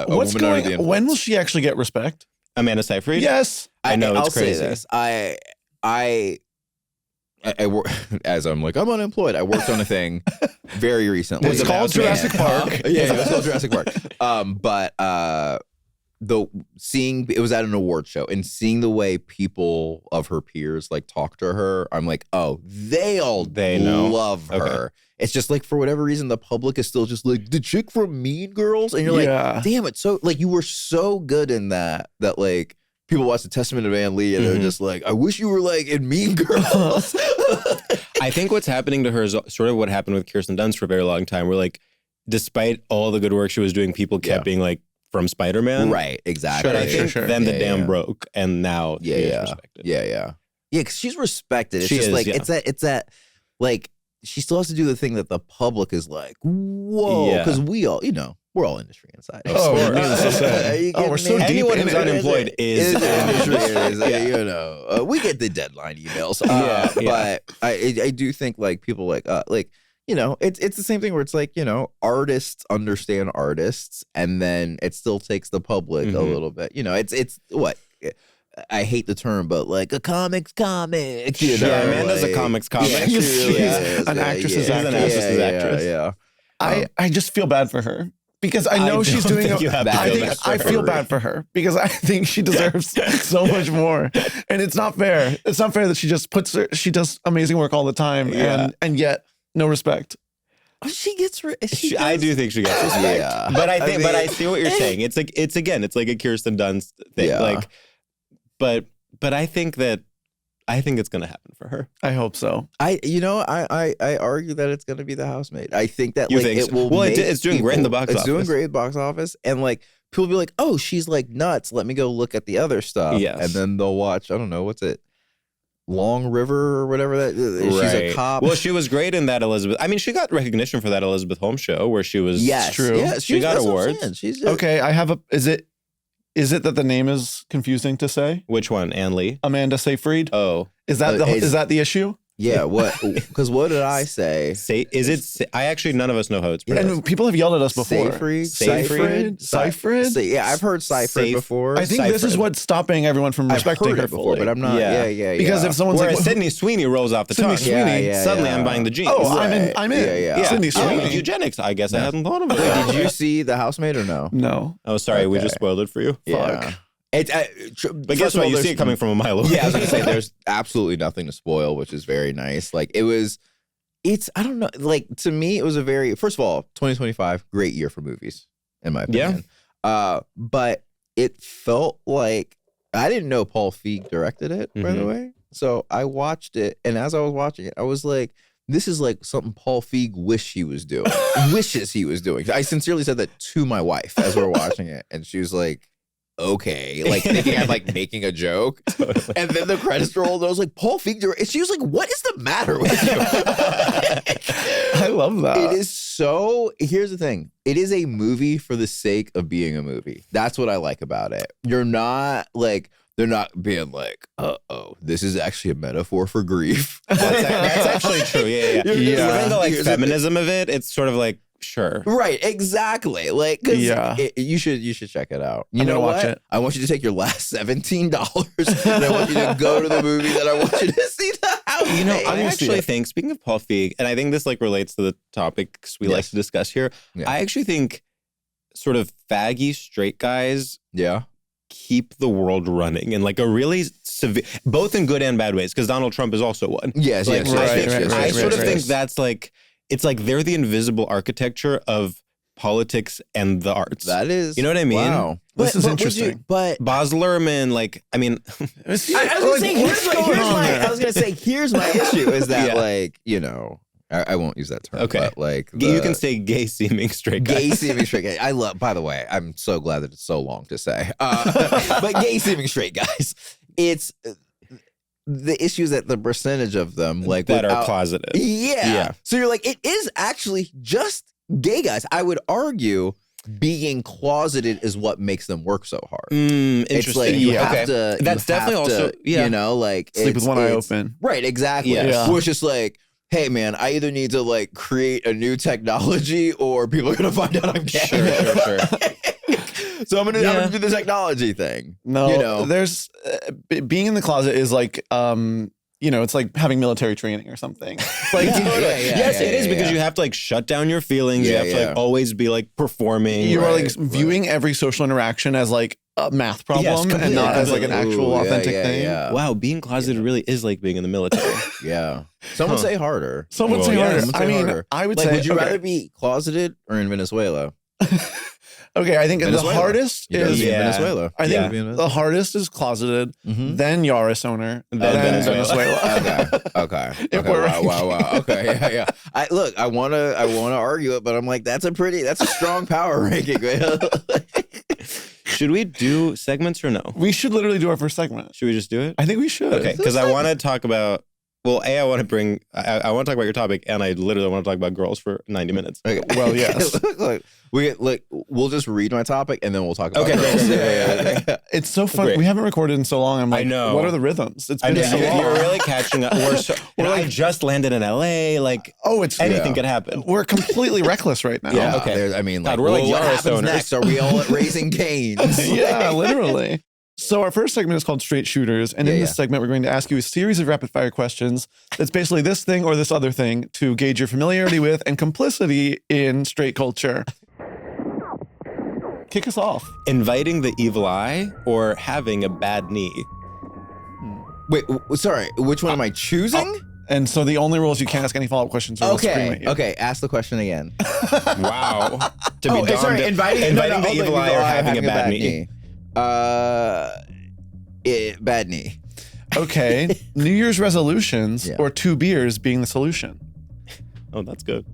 [SPEAKER 1] what's going when will she actually get respect?
[SPEAKER 2] Amanda Seyfried?
[SPEAKER 1] Yes.
[SPEAKER 2] I know,
[SPEAKER 3] I'll
[SPEAKER 2] it's crazy.
[SPEAKER 3] Say this. I as I'm like, I'm unemployed. I worked on a thing very recently.
[SPEAKER 1] It's called Jurassic Park.
[SPEAKER 3] It's called Jurassic Park. But it was at an award show, and seeing the way people of her peers like talk to her, I'm like, oh, they love her. Okay. It's just like for whatever reason, the public is still just like the chick from Mean Girls, and you're like, damn it. So like you were so good in that like. People watch The Testament of Ann Lee and they're just like, I wish you were like in Mean Girls.
[SPEAKER 2] I think what's happening to her is sort of what happened with Kirsten Dunst for a very long time, where like, despite all the good work she was doing, people kept being like, from Spider-Man.
[SPEAKER 3] Right, exactly.
[SPEAKER 2] But I think then the dam broke and now she is respected.
[SPEAKER 3] Yeah, because she's respected. It's that like, she still has to do the thing that the public is like, whoa, because we all, we're all industry inside.
[SPEAKER 1] Oh, we're so deep.
[SPEAKER 2] Anyone who's unemployed is industry.
[SPEAKER 3] We get the deadline emails. But I do think like people like it's the same thing where it's like, artists understand artists, and then it still takes the public a little bit. It's what. I hate the term, but like a comics comic.
[SPEAKER 2] Amanda's a comics comic.
[SPEAKER 3] Yeah,
[SPEAKER 1] she's an actress's actress.
[SPEAKER 3] Yeah.
[SPEAKER 1] I just feel bad for her. because I know she's doing. I feel
[SPEAKER 3] her.
[SPEAKER 1] bad for her because I think she deserves so much more, and it's not fair. It's not fair that she just she does amazing work all the time, and yet no respect.
[SPEAKER 3] She gets.
[SPEAKER 2] I do think she gets respect.
[SPEAKER 3] Yeah.
[SPEAKER 2] But I see what you're saying. It's like it's like a Kirsten Dunst thing.
[SPEAKER 3] Yeah.
[SPEAKER 2] Like, but I think it's gonna happen for her.
[SPEAKER 1] I hope so.
[SPEAKER 3] I argue that it's gonna be The Housemaid. I think that
[SPEAKER 2] it will. Well, it's doing great in the box office.
[SPEAKER 3] It's doing great in the box office, and like people will be like, "Oh, she's like nuts. Let me go look at the other stuff."
[SPEAKER 2] Yes.
[SPEAKER 3] And then they'll watch. I don't know what's it. Long River or whatever that she's a cop.
[SPEAKER 2] Well, she was great in that Elizabeth. I mean, she got recognition for that Elizabeth Holmes show where she was.
[SPEAKER 3] Yes,
[SPEAKER 1] true.
[SPEAKER 3] Yes,
[SPEAKER 2] she got awards.
[SPEAKER 3] She's
[SPEAKER 1] okay. I have a. Is it that the name is confusing to say?
[SPEAKER 2] Which one? Ann Lee?
[SPEAKER 1] Amanda Seyfried?
[SPEAKER 2] Oh,
[SPEAKER 1] is that the issue?
[SPEAKER 3] Yeah. What? Because what did I say?
[SPEAKER 2] I actually none of us know how it's pronounced.
[SPEAKER 1] And people have yelled at us before.
[SPEAKER 3] Seyfried. Yeah, I've heard Seyfried before.
[SPEAKER 1] I think this is what's stopping everyone from respecting her
[SPEAKER 3] before, but I'm not. Yeah.
[SPEAKER 1] Because if someone's like
[SPEAKER 2] Sydney Sweeney rolls off the tongue, suddenly I'm buying the jeans.
[SPEAKER 1] Oh, I'm in.
[SPEAKER 3] Yeah.
[SPEAKER 1] Sydney Sweeney.
[SPEAKER 2] Eugenics. I guess I hadn't thought of it.
[SPEAKER 3] Wait, did you see The Housemaid or no?
[SPEAKER 1] No.
[SPEAKER 2] Oh, sorry. We just spoiled it for you.
[SPEAKER 3] Yeah.
[SPEAKER 2] Fuck. But guess what? You see it coming from a mile away.
[SPEAKER 3] Yeah, I was gonna say there's absolutely nothing to spoil, which is very nice. Like I don't know. Like to me, it was a very first of all, 2025, great year for movies, in my opinion.
[SPEAKER 2] Yeah.
[SPEAKER 3] But it felt like I didn't know Paul Feig directed it, by the way. So I watched it, and as I was watching it, I was like, this is like something Paul Feig wishes he was doing. I sincerely said that to my wife as we were watching it, and she was like, okay, like thinking I'm like making a joke. Totally. And then the credits rolled and I was like, Paul Feig, and she was like, what is the matter with you?
[SPEAKER 1] I love that.
[SPEAKER 3] It is so, here's the thing. It is a movie for the sake of being a movie. That's what I like about it. You're not like, they're not being like, this is actually a metaphor for grief.
[SPEAKER 2] That's actually true. Yeah. Even the like feminism of it, it's sort of like, sure.
[SPEAKER 3] Right, exactly. Like, because you should check it out. You know what? Watch it. I want you to take your last $17 and I want you to go to the movie that I want you to see The Housemaid.
[SPEAKER 2] You know, I actually think, speaking of Paul Feig, and I think this like relates to the topics we like to discuss here. Yeah. I actually think sort of faggy straight guys keep the world running in like a really severe, both in good and bad ways, because Donald Trump is also one.
[SPEAKER 3] Yes,
[SPEAKER 2] like, I sort of think that's like, it's like they're the invisible architecture of politics and the arts.
[SPEAKER 3] That is,
[SPEAKER 2] you know what I mean?
[SPEAKER 3] Wow,
[SPEAKER 1] this is interesting.
[SPEAKER 3] But
[SPEAKER 2] Baz Luhrmann, like, I mean,
[SPEAKER 3] I was gonna say, here's my issue is that like, you know, I won't use that term. Okay, but like
[SPEAKER 2] you can say gay seeming straight guy.
[SPEAKER 3] Gay seeming straight guy. I love. By the way, I'm so glad that it's so long to say. But gay seeming straight guys, it's. The issue is that the percentage of them like
[SPEAKER 2] that are closeted.
[SPEAKER 3] Yeah. So you're like, it is actually just gay guys. I would argue being closeted is what makes them work so hard.
[SPEAKER 2] Interesting.
[SPEAKER 3] It's like you have to.
[SPEAKER 2] That's definitely also
[SPEAKER 3] you know, like
[SPEAKER 1] sleep with one eye open.
[SPEAKER 3] Right. Exactly.
[SPEAKER 2] Yeah.
[SPEAKER 3] Where it's just like, hey man, I either need to like create a new technology or people are gonna find out I'm gay.
[SPEAKER 2] Sure.
[SPEAKER 3] So I'm gonna do the technology thing.
[SPEAKER 1] No,
[SPEAKER 3] you know,
[SPEAKER 1] there's being in the closet is like, you know, it's like having military training or something. Like,
[SPEAKER 2] yes, it is because you have to like shut down your feelings. You have to like always be like performing.
[SPEAKER 1] You are like viewing every social interaction as like a math problem and not as like an actual authentic thing.
[SPEAKER 3] Yeah.
[SPEAKER 2] Wow, being closeted really is like being in the military.
[SPEAKER 3] Yeah. Some would say harder.
[SPEAKER 1] Some would say harder. I mean, I would say,
[SPEAKER 3] would you rather be closeted or in Venezuela?
[SPEAKER 1] Okay, I think the hardest is
[SPEAKER 3] Venezuela.
[SPEAKER 1] I think the hardest is closeted, then Yaris owner, then Venezuela.
[SPEAKER 3] Okay.
[SPEAKER 1] Wow.
[SPEAKER 3] Okay, yeah. I want to argue it, but I'm like, that's a strong power ranking.
[SPEAKER 2] Should we do segments or no?
[SPEAKER 1] We should literally do our first segment.
[SPEAKER 2] Should we just do it?
[SPEAKER 1] I think we should.
[SPEAKER 2] Okay, because I want to talk about. Well, I want to talk about your topic, and I literally want to talk about girls for 90 minutes.
[SPEAKER 3] Okay.
[SPEAKER 1] Well, yes.
[SPEAKER 3] We'll just read my topic, and then we'll talk about
[SPEAKER 2] girls.
[SPEAKER 3] Yeah.
[SPEAKER 1] It's so fun. Great. We haven't recorded in so long. I'm like, I know. What are the rhythms? It's been so long.
[SPEAKER 2] You're really catching up. I just landed in LA. Like, anything could happen.
[SPEAKER 1] We're completely reckless right now.
[SPEAKER 3] Yeah. Okay. I mean, like,
[SPEAKER 2] we're like
[SPEAKER 3] what
[SPEAKER 2] Yaris
[SPEAKER 3] happens
[SPEAKER 2] owners.
[SPEAKER 3] next? Are we all at Raising Cane's?
[SPEAKER 1] Yeah, literally. So our first segment is called Straight Shooters. And in this segment, we're going to ask you a series of rapid fire questions that's basically this thing or this other thing to gauge your familiarity with and complicity in straight culture. Kick us off.
[SPEAKER 2] Inviting the evil eye or having a bad knee?
[SPEAKER 3] Wait, sorry. Which one am I choosing?
[SPEAKER 1] And so the only rule is you can't ask any follow-up questions. Or
[SPEAKER 3] Okay. Ask the question again.
[SPEAKER 2] Wow.
[SPEAKER 3] Inviting
[SPEAKER 2] the evil eye or having a bad knee?
[SPEAKER 3] Bad knee.
[SPEAKER 1] Okay. New Year's resolutions or 2 beers being the solution?
[SPEAKER 2] Oh, that's good.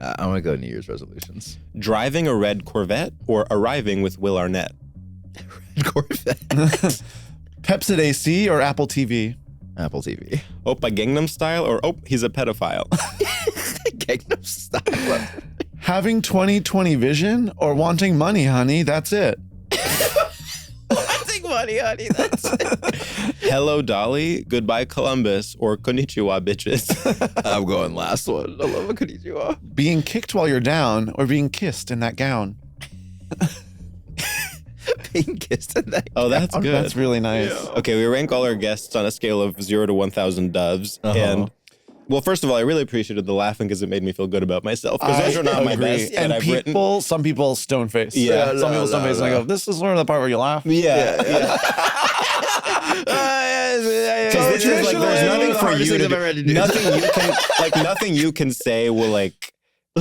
[SPEAKER 3] I'm going to go New Year's resolutions.
[SPEAKER 2] Driving a red Corvette or arriving with Will Arnett?
[SPEAKER 3] Red Corvette.
[SPEAKER 1] Pepsi AC or Apple TV?
[SPEAKER 3] Apple TV.
[SPEAKER 2] Oppa Gangnam Style or he's a pedophile?
[SPEAKER 3] Gangnam Style.
[SPEAKER 1] Having 20/20 vision or wanting money, honey, that's it.
[SPEAKER 3] Wanting money, honey, that's it.
[SPEAKER 2] Hello, Dolly, goodbye, Columbus, or konnichiwa, bitches?
[SPEAKER 3] I'm going last one. I love a konnichiwa.
[SPEAKER 1] Being kicked while you're down or being kissed in that gown?
[SPEAKER 3] Being kissed in that gown.
[SPEAKER 2] Oh, that's good.
[SPEAKER 1] That's really nice.
[SPEAKER 3] Yeah.
[SPEAKER 2] Okay, we rank all our guests on a scale of 0 to 1,000 doves. And, well, first of all, I really appreciated the laughing because it made me feel good about myself. Because those are not my best
[SPEAKER 1] and
[SPEAKER 2] that I've written.
[SPEAKER 1] Some people stone face.
[SPEAKER 2] Yeah.
[SPEAKER 1] Some people stone face and I go, this is sort of the part where you laugh.
[SPEAKER 2] Yeah. Because this is like, there's nothing for you to do. Nothing you can say will like,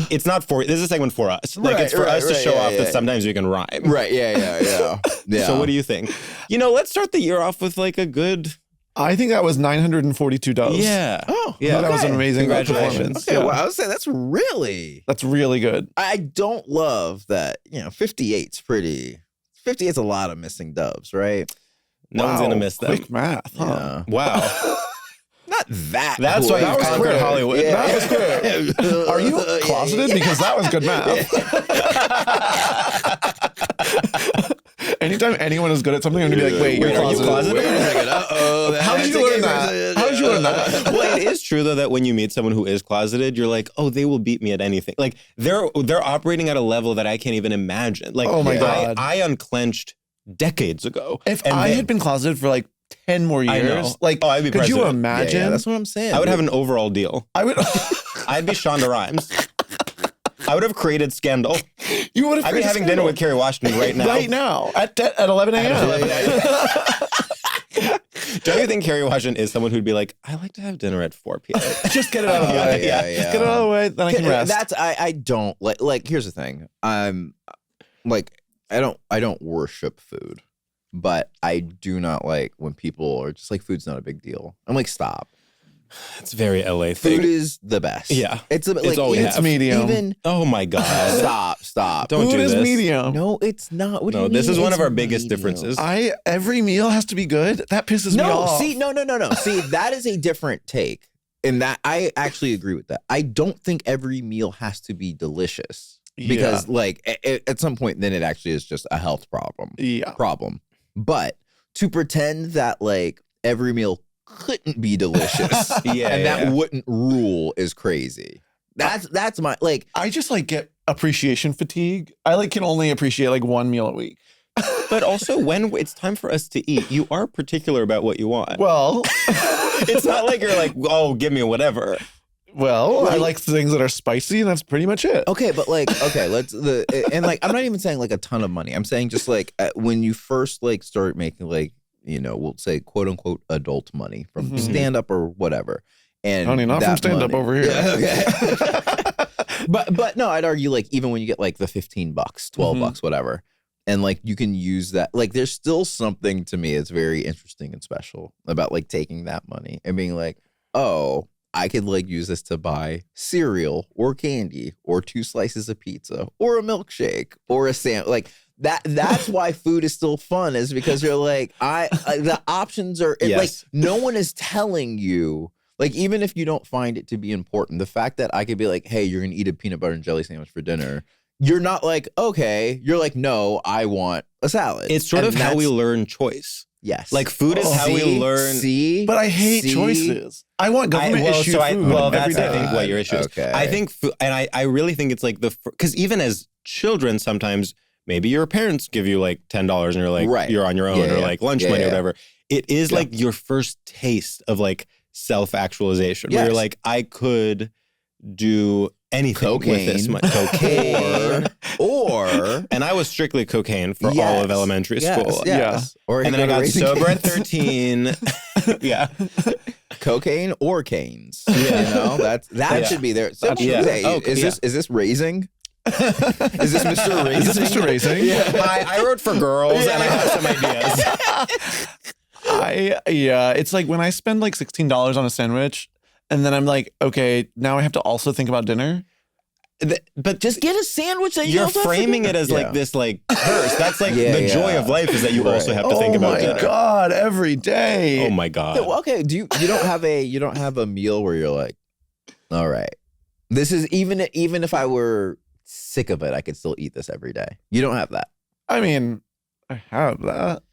[SPEAKER 2] it's not for, this is a segment for us. Like it's for us to show off that sometimes we can rhyme.
[SPEAKER 3] Right, yeah.
[SPEAKER 2] So what do you think? Let's start the year off with like a good.
[SPEAKER 1] I think that was 942 doves.
[SPEAKER 2] Yeah.
[SPEAKER 3] Oh,
[SPEAKER 2] yeah.
[SPEAKER 1] That was an amazing
[SPEAKER 2] Congratulations.
[SPEAKER 1] performance.
[SPEAKER 3] Okay, well, I would say that's really
[SPEAKER 1] good.
[SPEAKER 3] I don't love that, 58's pretty. 58's a lot of missing doves, right?
[SPEAKER 2] No one's going to miss them.
[SPEAKER 1] Quick math, huh?
[SPEAKER 3] Yeah.
[SPEAKER 2] Wow.
[SPEAKER 3] Not that.
[SPEAKER 2] That's
[SPEAKER 3] cool.
[SPEAKER 2] why you conquered Hollywood.
[SPEAKER 3] Yeah.
[SPEAKER 1] That was quick. Are you closeted? Because that was good math. Anytime anyone is good at something, I'm going to be like, wait, you're closeted?
[SPEAKER 3] Wait a second. Uh-oh.
[SPEAKER 1] How did you learn that? How did you learn that?
[SPEAKER 2] Well, it is true, though, that when you meet someone who is closeted, you're like, oh, they will beat me at anything. Like, they're operating at a level that I can't even imagine. Like,
[SPEAKER 1] oh my God.
[SPEAKER 2] I unclenched decades ago.
[SPEAKER 1] If I had been closeted for like 10 more years, like,
[SPEAKER 2] I'd be
[SPEAKER 1] could
[SPEAKER 2] president.
[SPEAKER 1] you imagine?
[SPEAKER 3] Yeah, that's what I'm saying.
[SPEAKER 2] I would have an overall deal.
[SPEAKER 1] I would.
[SPEAKER 2] I'd be Shonda Rhimes. I would have created scandal.
[SPEAKER 1] You would have.
[SPEAKER 2] I'd be having dinner with Kerry Washington right now.
[SPEAKER 1] Right now at 11 a.m.
[SPEAKER 2] Don't you think Kerry Washington is someone who'd be like, I like to have dinner at 4 p.m.
[SPEAKER 1] Just get it out of the way.
[SPEAKER 3] Yeah.
[SPEAKER 1] Just get it out of the way, then I can rest.
[SPEAKER 3] I don't like. Here's the thing. I'm like I don't worship food, but I do not like when people are just like food's not a big deal. I'm like, stop.
[SPEAKER 2] It's very LA thing.
[SPEAKER 3] Food is the best.
[SPEAKER 2] Yeah.
[SPEAKER 3] It's
[SPEAKER 2] all we have.
[SPEAKER 1] It's medium.
[SPEAKER 3] Even
[SPEAKER 2] oh my God.
[SPEAKER 3] Stop.
[SPEAKER 2] Don't
[SPEAKER 1] food
[SPEAKER 2] do this.
[SPEAKER 1] Food is medium.
[SPEAKER 3] No, it's not. What do you mean?
[SPEAKER 2] This is one of our
[SPEAKER 3] medium?
[SPEAKER 2] biggest differences.
[SPEAKER 1] Every meal has to be good. That pisses me off.
[SPEAKER 3] No. See, that is a different take. And that I actually agree with that. I don't think every meal has to be delicious. Because like at some point then it actually is just a health problem.
[SPEAKER 1] Yeah.
[SPEAKER 3] But to pretend that like every meal couldn't be delicious and that wouldn't rule is crazy. That's my like.
[SPEAKER 1] I just like get appreciation fatigue. I like can only appreciate like one meal a week.
[SPEAKER 2] But also when it's time for us to eat, you are particular about what you want.
[SPEAKER 1] Well,
[SPEAKER 2] it's not like you're like, oh, give me whatever.
[SPEAKER 1] Well, I like things that are spicy, and that's pretty much it.
[SPEAKER 3] Okay, but like, and like, I'm not even saying like a ton of money. I'm saying just like when you first like start making like, we'll say quote unquote adult money from stand up or whatever. And
[SPEAKER 1] honey, not from stand up over here.
[SPEAKER 3] Yeah, okay. but no, I'd argue like even when you get like the $15, $12, whatever, and like you can use that. Like, there's still something to me that's very interesting and special about like taking that money and being like, oh, I could like use this to buy cereal or candy or 2 slices of pizza or a milkshake or a sandwich. Like that's why food is still fun, is because you're like, the options are like no one is telling you, like, even if you don't find it to be important, the fact that I could be like, hey, you're gonna eat a peanut butter and jelly sandwich for dinner. You're not like, okay, you're like, no, I want a salad.
[SPEAKER 2] It's sort of how we learn choice.
[SPEAKER 3] Yes.
[SPEAKER 2] Like food is how we learn.
[SPEAKER 1] But I hate choices. I want government issued food.
[SPEAKER 2] Well, that's
[SPEAKER 1] I
[SPEAKER 2] think what your issue is.
[SPEAKER 3] Okay.
[SPEAKER 2] I think, and I really think it's like because even as children, sometimes maybe your parents give you like $10 and you're like, you're on your own, or like lunch money or whatever. It is like your first taste of like self-actualization where you're like, I could do anything with this much
[SPEAKER 3] cocaine, or
[SPEAKER 2] and I was strictly cocaine for all of elementary school.
[SPEAKER 3] Yes. Or
[SPEAKER 2] and then I got sober at 13. Yeah.
[SPEAKER 3] Cocaine or canes. You know, that should be there. So is this raising? Is this Mr. Raising?
[SPEAKER 1] Is this Mr. Raising?
[SPEAKER 2] I wrote for girls and I have some ideas.
[SPEAKER 1] It's like when I spend like $16 on a sandwich and then I'm like, okay, now I have to also think about dinner.
[SPEAKER 3] But just get a sandwich that
[SPEAKER 2] you're framing it as like this like curse. That's like the joy of life is that you also have to think about dinner.
[SPEAKER 1] Oh my God, every day.
[SPEAKER 2] Oh my God.
[SPEAKER 3] Okay, you don't have a meal where you're like, all right, this is even if I were sick of it, I could still eat this every day. You don't have that.
[SPEAKER 1] I mean, I have that.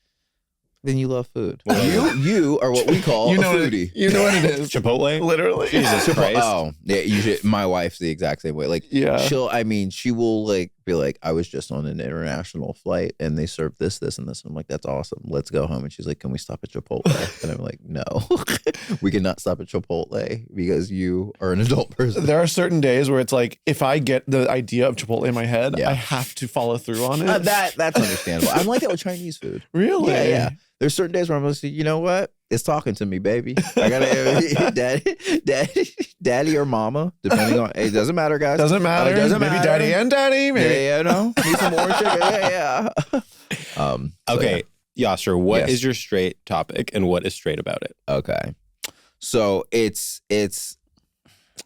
[SPEAKER 3] Then you love food. You are what we call a foodie.
[SPEAKER 1] You know what it is.
[SPEAKER 2] Chipotle?
[SPEAKER 1] Literally.
[SPEAKER 2] Jesus Christ.
[SPEAKER 3] Oh, yeah. My wife's the exact same way. Like, she will like be like, I was just on an international flight and they served this, and this. I'm like, that's awesome. Let's go home. And she's like, can we stop at Chipotle? And I'm like, no, we cannot stop at Chipotle because you are an adult person.
[SPEAKER 1] There are certain days where it's like, if I get the idea of Chipotle in my head, I have to follow through on it.
[SPEAKER 3] That's understandable. I'm like that with Chinese food.
[SPEAKER 1] Really?
[SPEAKER 3] Yeah. There's certain days where I'm going to say, you know what? It's talking to me, baby. I got to, daddy or mama, depending on, it doesn't matter, guys.
[SPEAKER 1] Doesn't matter.
[SPEAKER 3] Doesn't
[SPEAKER 1] maybe
[SPEAKER 3] matter.
[SPEAKER 1] Daddy and daddy. Maybe.
[SPEAKER 3] Yeah, no. Need some more chicken. Yeah.
[SPEAKER 2] Okay. Yassir, what is your straight topic and what is straight about it?
[SPEAKER 3] Okay. So it's,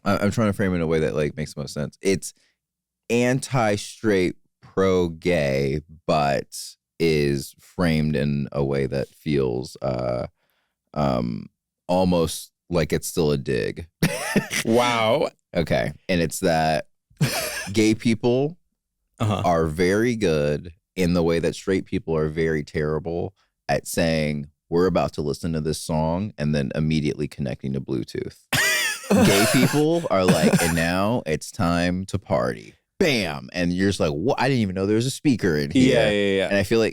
[SPEAKER 3] I'm trying to frame it in a way that like makes the most sense. It's anti-straight, pro-gay, but is framed in a way that feels almost like it's still a dig.
[SPEAKER 2] Wow.
[SPEAKER 3] Okay. And it's that gay people are very good in the way that straight people are very terrible at saying, we're about to listen to this song and then immediately connecting to Bluetooth. Gay people are like, and now it's time to party. Bam. And you're just like, what? I didn't even know there was a speaker in here.
[SPEAKER 2] Yeah.
[SPEAKER 3] And I feel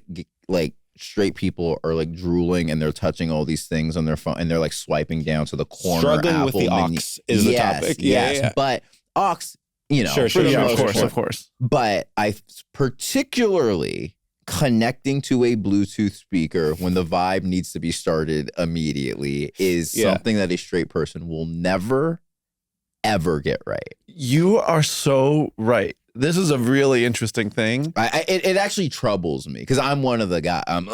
[SPEAKER 3] like straight people are like drooling and they're touching all these things on their phone and they're like swiping down to the corner.
[SPEAKER 2] Struggling
[SPEAKER 3] Apple
[SPEAKER 2] with the
[SPEAKER 3] menu.
[SPEAKER 2] aux is the topic.
[SPEAKER 3] Yes. But aux, you know.
[SPEAKER 2] Sure.
[SPEAKER 1] Of course.
[SPEAKER 3] But I particularly connecting to a Bluetooth speaker when the vibe needs to be started immediately is something that a straight person will never, ever get right.
[SPEAKER 1] You are so right. This is a really interesting thing.
[SPEAKER 3] It actually troubles me because I'm one of the guys. And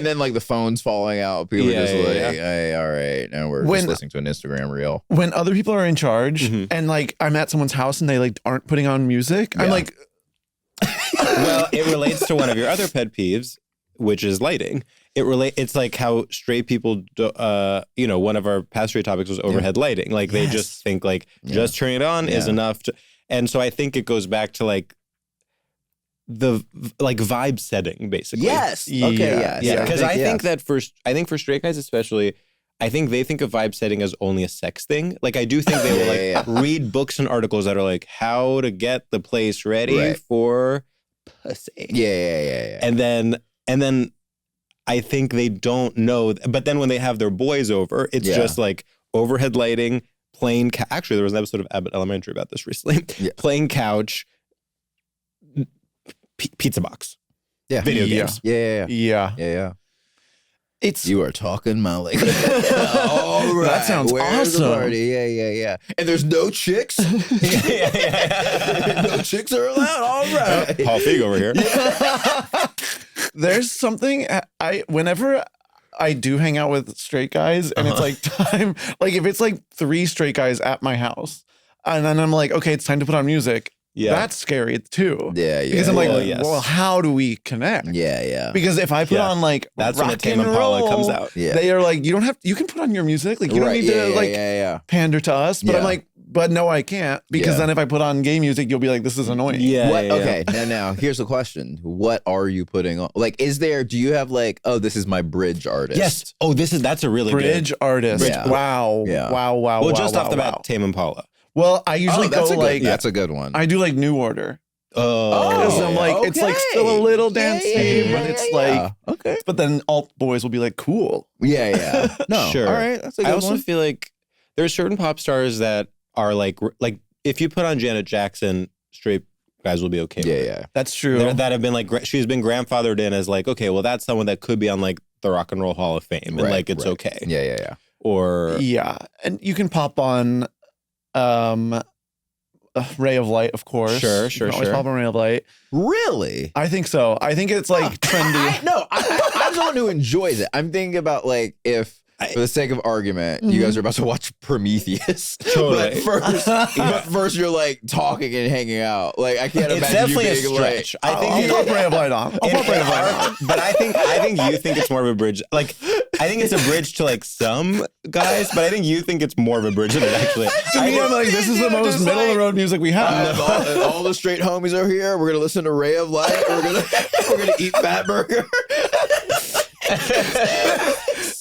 [SPEAKER 3] then like the phone's falling out. People are just hey, all right. Now we're just listening to an Instagram reel.
[SPEAKER 1] When other people are in charge and like I'm at someone's house and they like aren't putting on music, I'm like.
[SPEAKER 2] Well, it relates to one of your other pet peeves, which is lighting. It's like how straight people, one of our past straight topics was overhead lighting. Like they just think like just turning it on is enough. And so I think it goes back to like the like vibe setting, basically.
[SPEAKER 3] Yes. Okay.
[SPEAKER 2] Yeah. Because I think that for straight guys especially, I think they think of vibe setting as only a sex thing. Like I do think they will like read books and articles that are like how to get the place ready for pussy.
[SPEAKER 3] Yeah.
[SPEAKER 2] And then I think they don't know. But then when they have their boys over, it's just like overhead lighting, plain. Actually, there was an episode of Abbott Elementary about this recently. Plain couch, pizza box, video games.
[SPEAKER 3] Yeah. You are talking my language.
[SPEAKER 1] All right. That sounds
[SPEAKER 3] Where's the
[SPEAKER 1] awesome.
[SPEAKER 3] party? Yeah. And there's no chicks. No chicks are allowed. All right.
[SPEAKER 2] Paul Feig over here.
[SPEAKER 1] There's something whenever I do hang out with straight guys and it's like time, like if it's like 3 straight guys at my house and then I'm like, okay, it's time to put on music. Yeah. That's scary too.
[SPEAKER 3] Yeah.
[SPEAKER 1] Because I'm like, well, how do we connect?
[SPEAKER 3] Yeah.
[SPEAKER 1] Because if I put on like
[SPEAKER 2] that's
[SPEAKER 1] rock
[SPEAKER 2] when the Tame Impala comes out.
[SPEAKER 3] Yeah.
[SPEAKER 1] They are like, you can put on your music. Like you don't need to pander to us. But I'm like, but no, I can't. Because then if I put on gay music, you'll be like, this is annoying.
[SPEAKER 3] Okay. Now here's the question. What are you putting on? Like, do you have like, oh, this is my bridge artist?
[SPEAKER 2] Yes. Oh, that's a really
[SPEAKER 1] bridge
[SPEAKER 2] good
[SPEAKER 1] artist.
[SPEAKER 3] Yeah.
[SPEAKER 1] Wow.
[SPEAKER 3] Yeah.
[SPEAKER 1] Wow.
[SPEAKER 2] Well, just off the bat, Tame Impala.
[SPEAKER 1] Well, I usually go like,
[SPEAKER 3] that's a good one.
[SPEAKER 1] I do like New Order.
[SPEAKER 2] Because
[SPEAKER 1] I'm like, it's like still a little dancey, but it's like,
[SPEAKER 3] okay.
[SPEAKER 1] But then alt boys will be like, cool.
[SPEAKER 3] Yeah. No,
[SPEAKER 2] sure.
[SPEAKER 3] All right, that's a good one.
[SPEAKER 2] I also feel like there are certain pop stars that are like if you put on Janet Jackson, straight guys will be okay with it.
[SPEAKER 3] Yeah.
[SPEAKER 1] That's true.
[SPEAKER 2] That have been like, she's been grandfathered in as like, okay, well, that's someone that could be on like the Rock and Roll Hall of Fame, and like it's okay.
[SPEAKER 3] Yeah.
[SPEAKER 2] Or
[SPEAKER 1] and you can pop on Ray of Light, of course.
[SPEAKER 2] Sure.
[SPEAKER 1] Always pop on Ray of Light.
[SPEAKER 3] Really?
[SPEAKER 1] I think so. I think it's like trendy.
[SPEAKER 3] I'm the one who enjoys it. I'm thinking about like if, for the sake of argument, you guys are about to watch Prometheus.
[SPEAKER 2] Totally.
[SPEAKER 3] But first you're like talking and hanging out. Like I can't
[SPEAKER 2] it's
[SPEAKER 3] imagine
[SPEAKER 2] definitely
[SPEAKER 3] you being
[SPEAKER 2] a stretch.
[SPEAKER 3] like,
[SPEAKER 2] I think
[SPEAKER 1] I'll pop Ray of Light on.
[SPEAKER 2] But I think you think it's more of a bridge. Like I think it's a bridge to like some guys, but I think you think it's more of a bridge than it actually.
[SPEAKER 1] To me, I'm like, this is the most middle of the road music we have.
[SPEAKER 3] all the straight homies are here. We're gonna listen to Ray of Light. We're gonna eat Fat Burger.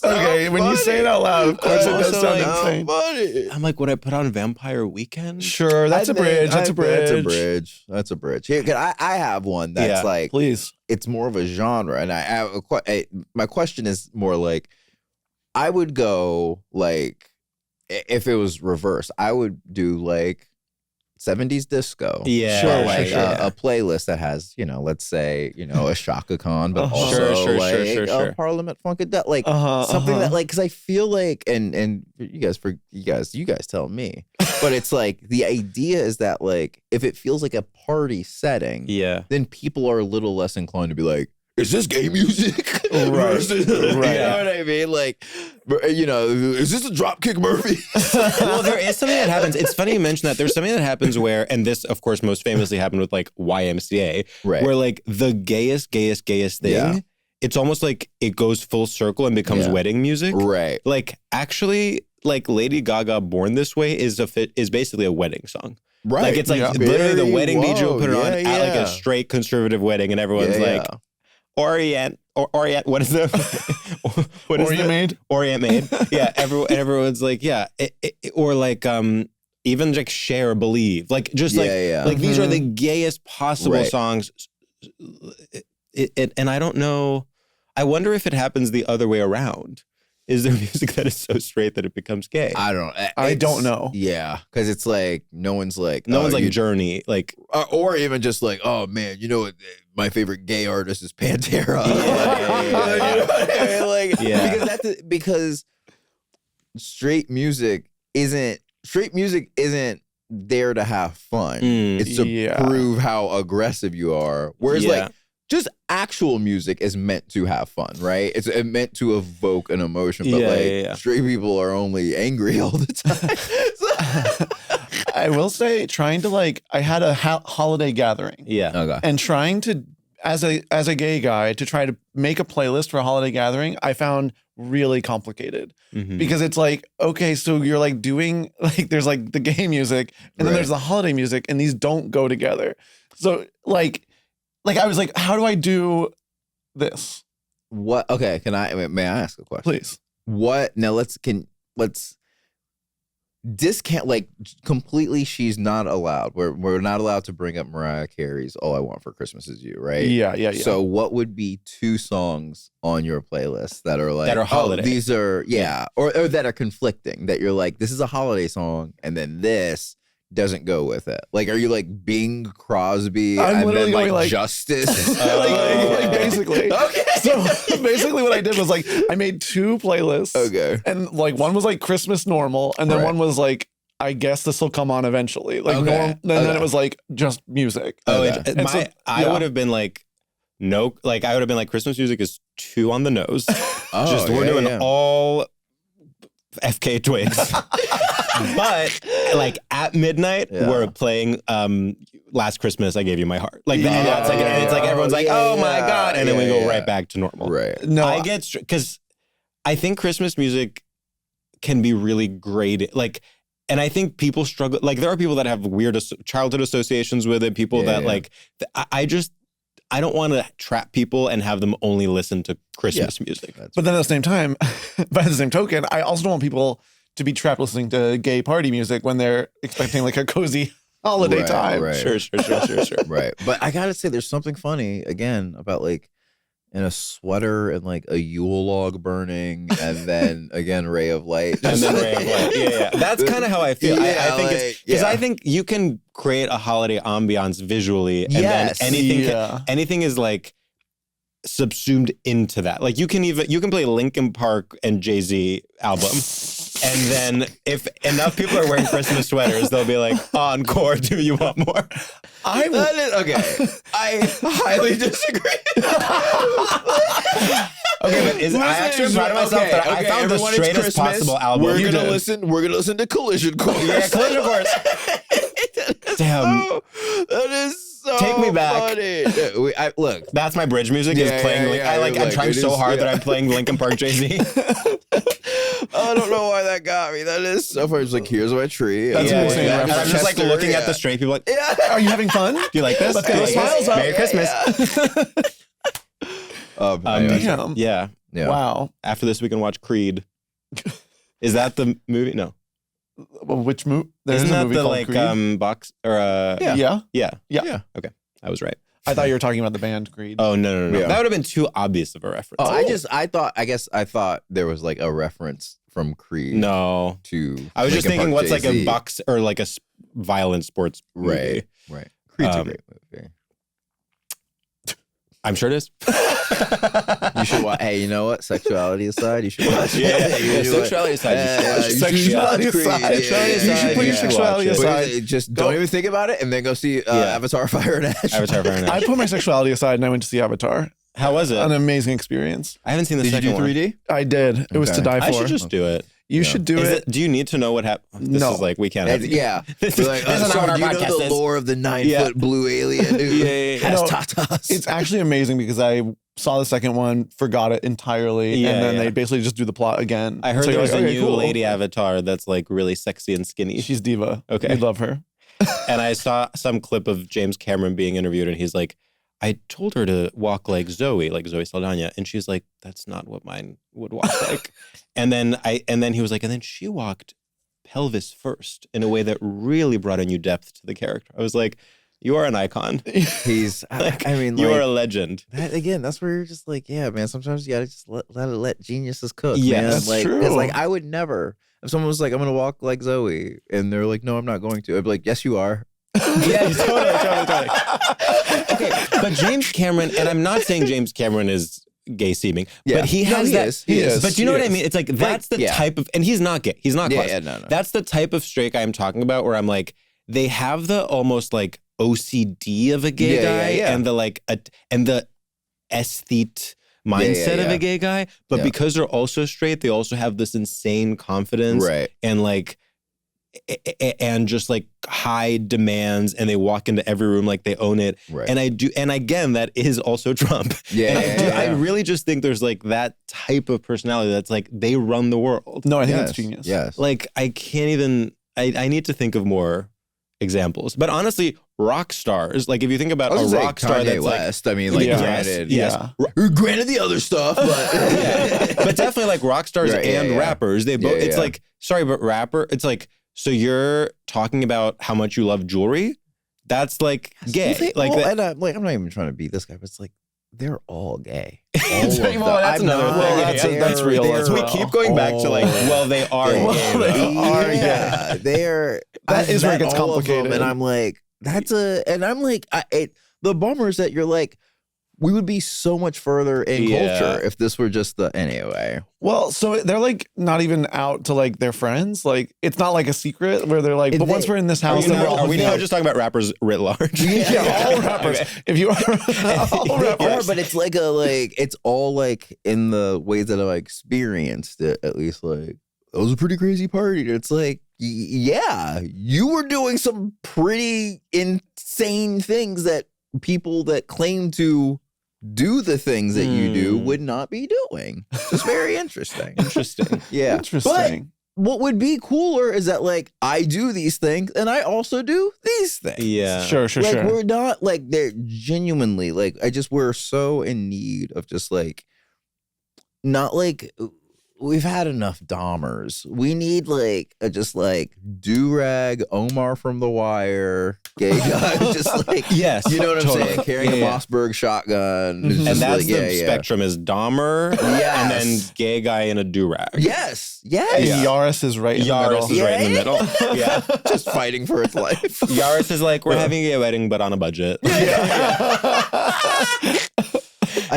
[SPEAKER 1] Okay, when you say it out loud, of course it does sound insane.
[SPEAKER 3] Funny.
[SPEAKER 2] I'm like, would I put on Vampire Weekend?
[SPEAKER 1] Sure, that's a bridge. That's a
[SPEAKER 3] bridge. Here, I have one that's like,
[SPEAKER 1] please.
[SPEAKER 3] It's more of a genre, and I have my question is more like, I would go like, if it was reverse, I would do like 70s disco.
[SPEAKER 2] Yeah.
[SPEAKER 3] Sure,
[SPEAKER 2] sure.
[SPEAKER 3] A playlist that has, let's say, a Shaka Khan, but also a Parliament Funkadelic, like something that like, because I feel like, and you guys tell me, but it's like the idea is that like, if it feels like a party setting, then people are a little less inclined to be like, is this gay music?
[SPEAKER 1] Right.
[SPEAKER 3] You know what I mean? Like, is this a Dropkick Murphy?
[SPEAKER 2] Well, there is something that happens. It's funny you mention that. There's something that happens where, and this, of course, most famously happened with like YMCA, where like the gayest thing, it's almost like it goes full circle and becomes wedding music.
[SPEAKER 3] Right.
[SPEAKER 2] Like actually, like Lady Gaga Born This Way is basically a wedding song.
[SPEAKER 3] Right.
[SPEAKER 2] Like it's like literally the wedding DJ will put it on at like a straight conservative wedding, and everyone's like, Orient, what is the
[SPEAKER 1] Orient Maid?
[SPEAKER 2] Orient Maid. Yeah, everyone's like, or like even like Share, Believe, like just like these are the gayest possible songs. And I don't know. I wonder if it happens the other way around. Is there music that is so straight that it becomes gay?
[SPEAKER 3] I don't know. Yeah, because it's like no one's like
[SPEAKER 2] Journey, like
[SPEAKER 3] or even just like, oh man, my favorite gay artist is Pantera. Because straight music isn't there to have fun. It's to prove how aggressive you are. Whereas like just actual music is meant to have fun, right? It's meant to evoke an emotion, but straight people are only angry all the time.
[SPEAKER 1] I will say, trying to like, I had a holiday gathering. And trying to, as a gay guy, to try to make a playlist for a holiday gathering, I found really complicated because it's like, okay, so you're like doing like, there's like the gay music and then there's the holiday music, and these don't go together. So like I was like, how do I do this?
[SPEAKER 3] What? Okay, may I ask a question?
[SPEAKER 1] Please.
[SPEAKER 3] What? Now let's discount, like completely, she's not allowed. We're not allowed to bring up Mariah Carey's All I Want for Christmas Is You, right?
[SPEAKER 1] Yeah.
[SPEAKER 3] So what would be 2 songs on your playlist that are like,
[SPEAKER 2] that are holiday?
[SPEAKER 3] These are, or that are conflicting, that you're like, this is a holiday song, and then this doesn't go with it. Like, are you like Bing Crosby and then like Justice?
[SPEAKER 1] like basically.
[SPEAKER 3] Okay.
[SPEAKER 1] So basically what I did was like, I made 2 playlists.
[SPEAKER 3] Okay.
[SPEAKER 1] And like one was like Christmas normal, and then one was like, I guess this will come on eventually. Like then it was like just music.
[SPEAKER 2] I would have been like, no, like I would have been like, Christmas music is too on the nose. We're doing all FK Twigs. But like at midnight, we're playing Last Christmas I Gave You My Heart. Like and it's like everyone's like, oh my God. And then we go right back to normal.
[SPEAKER 3] Right.
[SPEAKER 1] No,
[SPEAKER 2] I get, because I think Christmas music can be really great. Like, and I think people struggle. Like there are people that have weird childhood associations with it. People that like, I don't want to trap people and have them only listen to Christmas music.
[SPEAKER 1] But then at the same time, by the same token, I also don't want people to be trapped listening to gay party music when they're expecting like a cozy holiday time.
[SPEAKER 3] Right.
[SPEAKER 2] Sure.
[SPEAKER 3] Right. But I gotta say, there's something funny again about like in a sweater and like a Yule log burning, and then again ray of light,
[SPEAKER 2] and then ray of light. Yeah. That's kind of how I feel. I think it's because I think you can create a holiday ambiance visually, and then anything is like subsumed into that. Like you can play Linkin Park and Jay-Z album, and then if enough people are wearing Christmas sweaters, they'll be like, encore, do you want more?
[SPEAKER 3] I highly disagree.
[SPEAKER 2] Okay, but I actually am proud of myself that I found the straightest possible album.
[SPEAKER 3] We're gonna listen to Collision Course.
[SPEAKER 2] Yeah, Collision Course. Damn.
[SPEAKER 3] That is so
[SPEAKER 2] Take me back.
[SPEAKER 3] funny. Look,
[SPEAKER 2] that's my bridge music. Is playing. I'm trying so hard that I'm playing Linkin Park Jay-Z.
[SPEAKER 3] I don't know why that got me. That is so funny. It's like, here's my tree.
[SPEAKER 1] That's insane.
[SPEAKER 2] And I'm just like looking at the straight people like,
[SPEAKER 1] are you having fun?
[SPEAKER 2] Do you like this?
[SPEAKER 1] Let's get those smiles up.
[SPEAKER 2] Merry Christmas.
[SPEAKER 1] Damn.
[SPEAKER 2] Yeah.
[SPEAKER 1] Wow.
[SPEAKER 2] After this, we can watch Creed. Is that the movie? No.
[SPEAKER 1] Well, which movie?
[SPEAKER 2] Isn't that the Creed? Box or
[SPEAKER 1] Yeah.
[SPEAKER 2] Okay, I was right.
[SPEAKER 1] I thought you were talking about the band Creed.
[SPEAKER 2] Oh no. Yeah. That would have been too obvious of a reference.
[SPEAKER 3] I thought there was like a reference from Creed.
[SPEAKER 2] No.
[SPEAKER 3] To
[SPEAKER 2] I was just thinking, what's
[SPEAKER 3] Jay-Z.
[SPEAKER 2] like a box or like a violent sports movie?
[SPEAKER 3] Right. Creed's a great movie.
[SPEAKER 2] I'm sure it is.
[SPEAKER 3] You should watch. Hey, you know what? Sexuality aside, you should watch.
[SPEAKER 2] Sexuality aside.
[SPEAKER 1] Sexuality aside. You should put your sexuality aside.
[SPEAKER 3] Just don't even think about it, and then go see Avatar: Fire and Ash.
[SPEAKER 1] I put my sexuality aside and I went to see Avatar.
[SPEAKER 2] How was it?
[SPEAKER 1] An amazing experience.
[SPEAKER 2] I haven't seen the second one.
[SPEAKER 3] Did you do 3D?
[SPEAKER 1] I did. It was to die for.
[SPEAKER 2] I should just do it.
[SPEAKER 1] You should do it.
[SPEAKER 2] Do you need to know what happened? This is like, we can't have
[SPEAKER 3] This is like, this is not what our podcast is. The lore of the 9-foot blue alien who has tatas.
[SPEAKER 1] It's actually amazing because I saw the second one, forgot it entirely, and then they basically just do the plot again.
[SPEAKER 2] I heard there's a new lady Avatar that's like really sexy and skinny.
[SPEAKER 1] She's diva.
[SPEAKER 2] Okay.
[SPEAKER 1] We love her.
[SPEAKER 2] And I saw some clip of James Cameron being interviewed, and he's like, I told her to walk like Zoe Saldana, and she's like, that's not what mine would walk like. and then he was like, and then she walked pelvis first in a way that really brought a new depth to the character. I was like, you are an icon.
[SPEAKER 3] He's,
[SPEAKER 2] like,
[SPEAKER 3] I mean,
[SPEAKER 2] you are a legend.
[SPEAKER 3] That's where you're just like, yeah, man. Sometimes you gotta just let geniuses cook.
[SPEAKER 2] Yeah,
[SPEAKER 3] man.
[SPEAKER 1] That's true.
[SPEAKER 3] It's like I would never. If someone was like, I'm gonna walk like Zoe, and they're like, no, I'm not going to. I'd be like, yes, you are.
[SPEAKER 2] Yeah, totally. Okay, but James Cameron, and I'm not saying James Cameron is gay seeming, but he has
[SPEAKER 3] He is.
[SPEAKER 2] But you know what I mean? It's like that's the type of, and he's not gay. He's not close.
[SPEAKER 3] No.
[SPEAKER 2] That's the type of straight guy I'm talking about, where I'm like, they have the almost like OCD of a gay guy, and the like and the aesthete mindset of a gay guy, but because they're also straight, they also have this insane confidence, and like. And just like high demands, and they walk into every room like they own it. Right. And again, that is also Trump. I really just think there's like that type of personality that's like they run the world.
[SPEAKER 1] No, I think that's genius.
[SPEAKER 3] Yes.
[SPEAKER 2] Like I can't even. I need to think of more examples. But honestly, rock stars. Like if you think about a rock star
[SPEAKER 3] Kanye
[SPEAKER 2] that's
[SPEAKER 3] West,
[SPEAKER 2] like,
[SPEAKER 3] I mean, like granted, granted the other stuff, but
[SPEAKER 2] but definitely like rock stars and rappers. They both. It's like but rapper. It's like. So you're talking about how much you love jewelry? That's like gay.
[SPEAKER 3] And I'm not even trying to be this guy, but it's like they're all gay.
[SPEAKER 2] That's another thing. That's real. We keep going back to like, well, they are gay.
[SPEAKER 3] They are.
[SPEAKER 1] That is where it gets complicated.
[SPEAKER 3] And I'm like, the bummer is that you're like, we would be so much further in culture if this were just the anyway.
[SPEAKER 1] Well, so they're like not even out to like their friends. Like it's not like a secret where they're like, but once we're in this house,
[SPEAKER 2] are we now just talking about rappers writ large?
[SPEAKER 1] All rappers. Okay. If you are all rappers,
[SPEAKER 3] but it's like it's all like in the ways that I've experienced it. At least like it was a pretty crazy party. It's like, yeah, you were doing some pretty insane things that people that claim to do the things that you do would not be doing. It's very interesting. Yeah.
[SPEAKER 1] Interesting.
[SPEAKER 3] But what would be cooler is that like I do these things and I also do these things.
[SPEAKER 2] Yeah.
[SPEAKER 1] Sure.
[SPEAKER 3] Like we're not like they're genuinely like we're so in need of just like not like we've had enough Dahmers. We need like just like do-rag Omar from The Wire, gay guy, just like
[SPEAKER 2] yes,
[SPEAKER 3] you know what I'm saying, carrying a Mossberg shotgun,
[SPEAKER 2] and that's like, the spectrum is Dahmer, and then gay guy in a do-rag.
[SPEAKER 3] Yes.
[SPEAKER 1] And Yaris is right in the middle.
[SPEAKER 2] Yaris is right in the middle. Yeah,
[SPEAKER 3] just fighting for its life.
[SPEAKER 2] Yaris is like, we're having a gay wedding, but on a budget. We're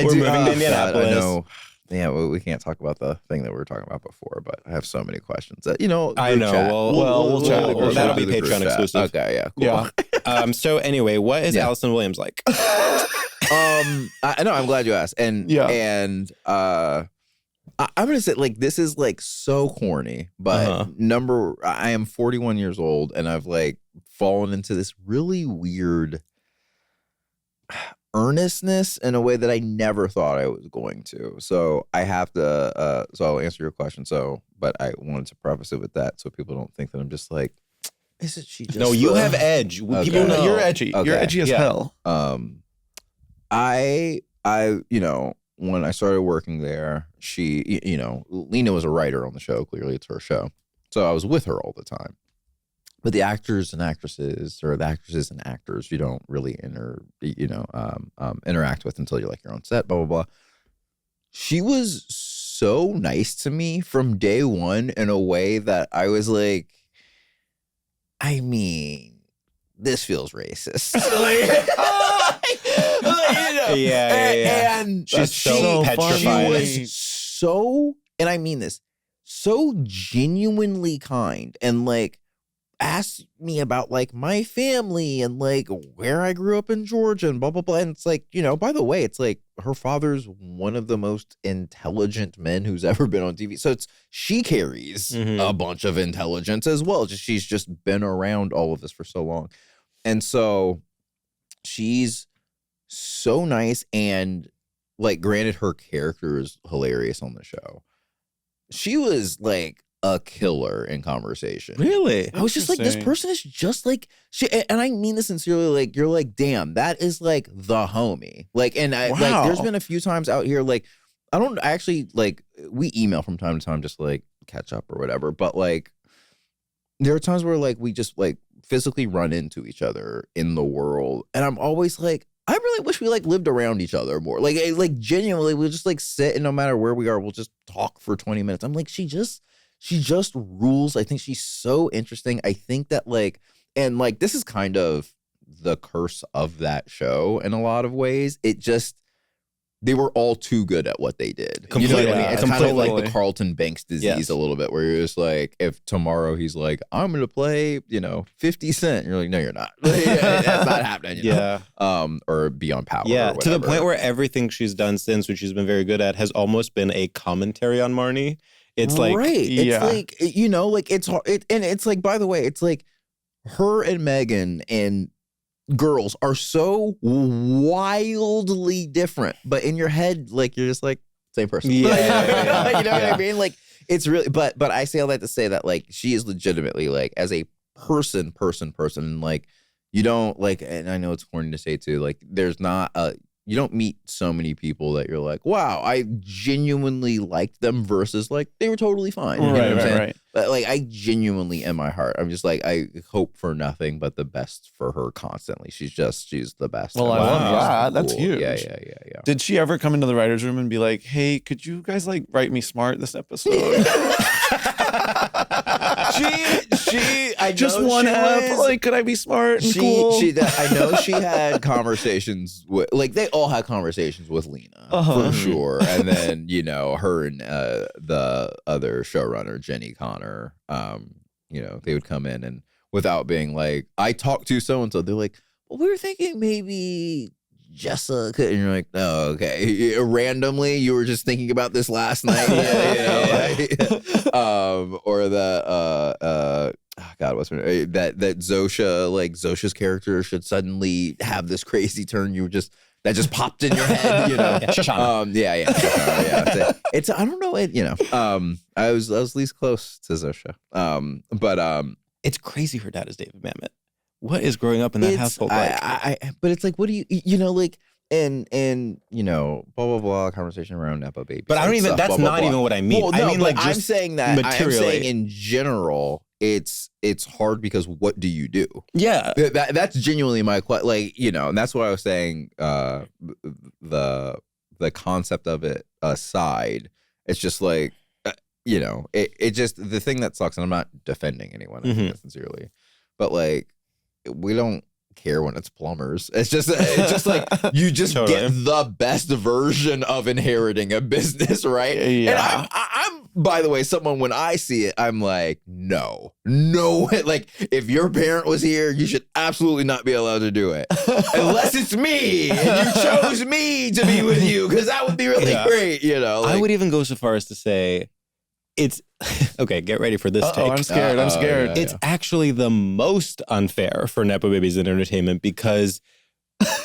[SPEAKER 2] moving to Indianapolis.
[SPEAKER 3] I know. Yeah, well, we can't talk about the thing that we were talking about before, but I have so many questions that, you know,
[SPEAKER 2] I know.
[SPEAKER 3] Chat.
[SPEAKER 2] We'll chat. That'll be Patreon exclusive.
[SPEAKER 3] Okay, yeah, cool.
[SPEAKER 2] So anyway, what is Allison Williams like?
[SPEAKER 3] I know. I'm glad you asked. And I'm gonna say like this is like so corny, but I am 41 years old, and I've like fallen into this really weird earnestness in a way that I never thought I was going to. So I have to, so I'll answer your question. So, but I wanted to preface it with that so people don't think that I'm just like, isn't she just...
[SPEAKER 2] No, you have edge.
[SPEAKER 3] Okay.
[SPEAKER 1] People know you're edgy.
[SPEAKER 3] Okay.
[SPEAKER 1] You're edgy as hell.
[SPEAKER 3] I, you know, when I started working there, she, you know, Lena was a writer on the show. Clearly it's her show. So I was with her all the time. But the actors and actresses, or the actresses and actors, you don't really interact with until you're like you're on set, blah, blah, blah. She was so nice to me from day one in a way that I was like, I mean, this feels racist.
[SPEAKER 2] Yeah.
[SPEAKER 3] And
[SPEAKER 2] she's so petrified.
[SPEAKER 3] She was so, and I mean this, so genuinely kind and like, asked me about like my family and like where I grew up in Georgia and blah, blah, blah. And it's like, you know, by the way, it's like her father's one of the most intelligent men who's ever been on TV. So she carries a bunch of intelligence as well. She's just been around all of this for so long. And so she's so nice, and like, granted, her character is hilarious on the show. She was like a killer in conversation.
[SPEAKER 2] Really?
[SPEAKER 3] I was just like, this person is just like she, and I mean this sincerely. Like, you're like, damn, that is like the homie. Like, and I like, there's been a few times out here, like, I actually like, we email from time to time just to, like, catch up or whatever. But like, there are times where like we just like physically run into each other in the world, and I'm always like, I really wish we like lived around each other more. Like genuinely, we'll just like sit, and no matter where we are, we'll just talk for 20 minutes. I'm like, she just rules. I think she's so interesting. I think that like, and like, this is kind of the curse of that show in a lot of ways. It just, they were all too good at what they did.
[SPEAKER 2] Completely.
[SPEAKER 3] You know what I mean? It's kind of like the Carlton Banks disease a little bit, where you're just like, if tomorrow he's like, I'm going to play, 50 Cent. You're like, no, you're not. That's not happening. You know? Or Beyond Power.
[SPEAKER 2] Yeah,
[SPEAKER 3] or whatever.
[SPEAKER 2] to the point where everything she's done since, which she's been very good at, has almost been a commentary on Marnie. It's like,
[SPEAKER 3] It's like, like it's hard. And it's like, by the way, it's like her and Megan and girls are so wildly different, but in your head, like, you're just like, same person.
[SPEAKER 2] Yeah.
[SPEAKER 3] You know what I mean? Like, it's really, but I say all that to say that like, she is legitimately like, as a person, like, you don't like, and I know it's corny to say too, like, there's not you don't meet so many people that you're like, wow, I genuinely liked them versus like, they were totally fine. You know what I'm saying? Right. But like, I genuinely, in my heart, I'm just like, I hope for nothing but the best for her constantly. She's the best.
[SPEAKER 1] Well, I love that. That's huge.
[SPEAKER 3] Yeah.
[SPEAKER 1] Did she ever come into the writer's room and be like, hey, could you guys like write me smart this episode? I just one F. Like, could I be smart and cool?
[SPEAKER 3] I know she had conversations with, like, they all had conversations with Lena for sure. And then, her and the other showrunner, Jenny Connor, they would come in and without being like, I talked to so and so, they're like, well, we were thinking maybe Jessica, and you're like, oh, okay. Randomly, you were just thinking about this last night, or the God, what's her name? That Zosha, like Zosha's character should suddenly have this crazy turn. That just popped in your head,
[SPEAKER 2] Shoshana.
[SPEAKER 3] It's I don't know, I was least close to Zosha, but
[SPEAKER 2] it's crazy her dad is David Mamet. What is growing up in that household like?
[SPEAKER 3] But it's like, what do you like? and you know, blah blah blah, conversation around Nepo baby.
[SPEAKER 2] But I don't even. That's not even what I mean.
[SPEAKER 3] Well, no,
[SPEAKER 2] I mean, like, just
[SPEAKER 3] I'm saying that.
[SPEAKER 2] materially.
[SPEAKER 3] I'm saying in general, it's hard because what do you do?
[SPEAKER 2] Yeah,
[SPEAKER 3] that's genuinely my question. Like, you know, and that's what I was saying. The concept of it aside, it's just like, you know, it just, the thing that sucks, and I'm not defending anyone, I think that sincerely, but like, we don't care when it's plumbers. It's just like you just get the best version of inheriting a business, right?
[SPEAKER 1] Yeah.
[SPEAKER 3] And I'm by the way, someone, when I see it, I'm like, no way. Like, if your parent was here, you should absolutely not be allowed to do it. Unless it's me and you chose me to be with you, because that would be really great, you know? Like,
[SPEAKER 2] I would even go so far as to say it's, okay, get ready for this take.
[SPEAKER 1] I'm scared.
[SPEAKER 2] It's actually the most unfair for Nepo babies in entertainment because,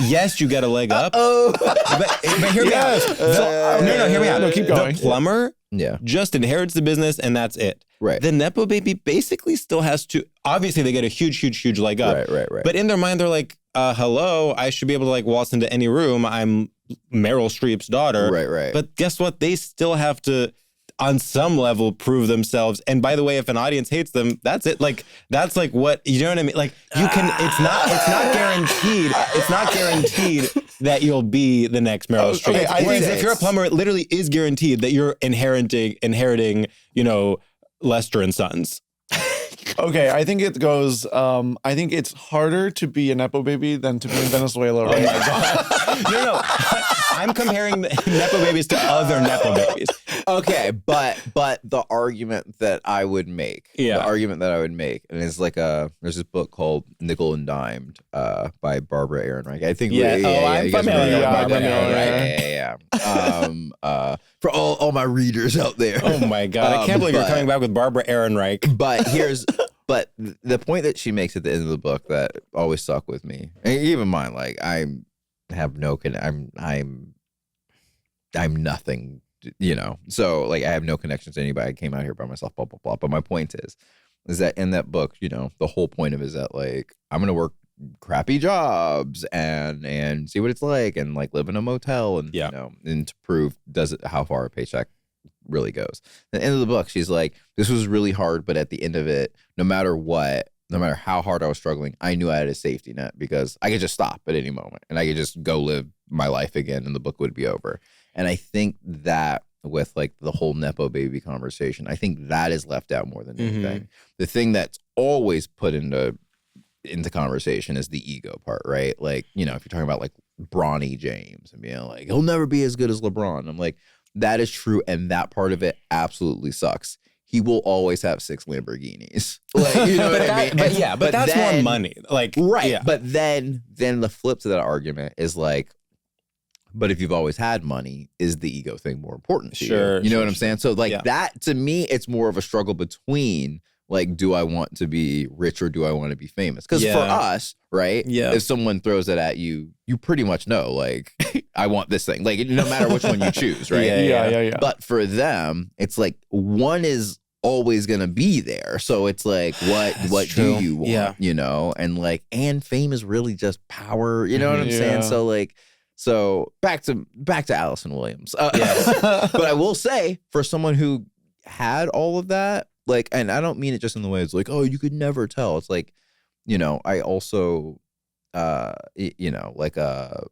[SPEAKER 2] yes, you get a leg up. But hear me out. No, hear me out.
[SPEAKER 1] No, keep going.
[SPEAKER 2] The plumber
[SPEAKER 3] yeah,
[SPEAKER 2] just inherits the business and that's it.
[SPEAKER 3] right.
[SPEAKER 2] The Nepo baby basically still has to, obviously they get a huge leg up.
[SPEAKER 3] Right.
[SPEAKER 2] But in their mind, they're like, hello, I should be able to like waltz into any room. I'm Meryl Streep's daughter.
[SPEAKER 3] Right.
[SPEAKER 2] But guess what? They still have to, on some level, prove themselves. And by the way, if an audience hates them, that's it. Like, that's like what, you know what I mean? Like, you can, it's not guaranteed. It's not guaranteed that you'll be the next Meryl Streep. Whereas if you're a plumber, it literally is guaranteed that you're inheriting, you know, Lester and Sons.
[SPEAKER 1] Okay, I think it goes, I think it's harder to be a Nepo baby than to be in Venezuela right now.
[SPEAKER 2] No. I'm comparing the Nepo babies to other Nepo babies.
[SPEAKER 3] Okay, but the argument that I would make, and it's like there's this book called Nickel and Dimed by Barbara Ehrenreich. I think
[SPEAKER 2] I'm familiar.
[SPEAKER 3] For all my readers out there.
[SPEAKER 2] Oh my God, I can't believe you're coming back with Barbara Ehrenreich.
[SPEAKER 3] But the point that she makes at the end of the book that always stuck with me, and even mine, like I'm nothing, you know. So like I have no connections to anybody. I came out here by myself, blah blah blah. But my point is that in that book, you know, the whole point of it is that like I'm gonna work crappy jobs and see what it's like and like live in a motel and you know, and to prove how far a paycheck really goes. At the end of the book, she's like, this was really hard, but at the end of it, no matter how hard I was struggling, I knew I had a safety net because I could just stop at any moment and I could just go live my life again and the book would be over. And I think that with like the whole Nepo baby conversation, I think that is left out more than anything. The thing that's always put into conversation is the ego part, right? Like, you know, if you're talking about like Bronny James and being like, he'll never be as good as LeBron. I'm like, that is true. And that part of it absolutely sucks. He will always have 6 Lamborghinis. Like, you know what I mean?
[SPEAKER 2] But that's then, more money. Like,
[SPEAKER 3] right. Yeah. But then the flip to that argument is like, but if you've always had money, is the ego thing more important to you? You know what I'm saying? So like that, to me, it's more of a struggle between like, do I want to be rich or do I want to be famous? Because for us, right? Yeah. If someone throws it at you, you pretty much know, like, I want this thing. Like, no matter which one you choose, right?
[SPEAKER 1] Yeah.
[SPEAKER 3] But for them, it's like one is always gonna be there. So it's like, what do you want? Yeah. You know? And like, and fame is really just power. You know what I'm saying? So like, back to Allison Williams. But I will say, for someone who had all of that, like, and I don't mean it just in the way it's like, oh, you could never tell. It's like, you know, I also, you know, like Malia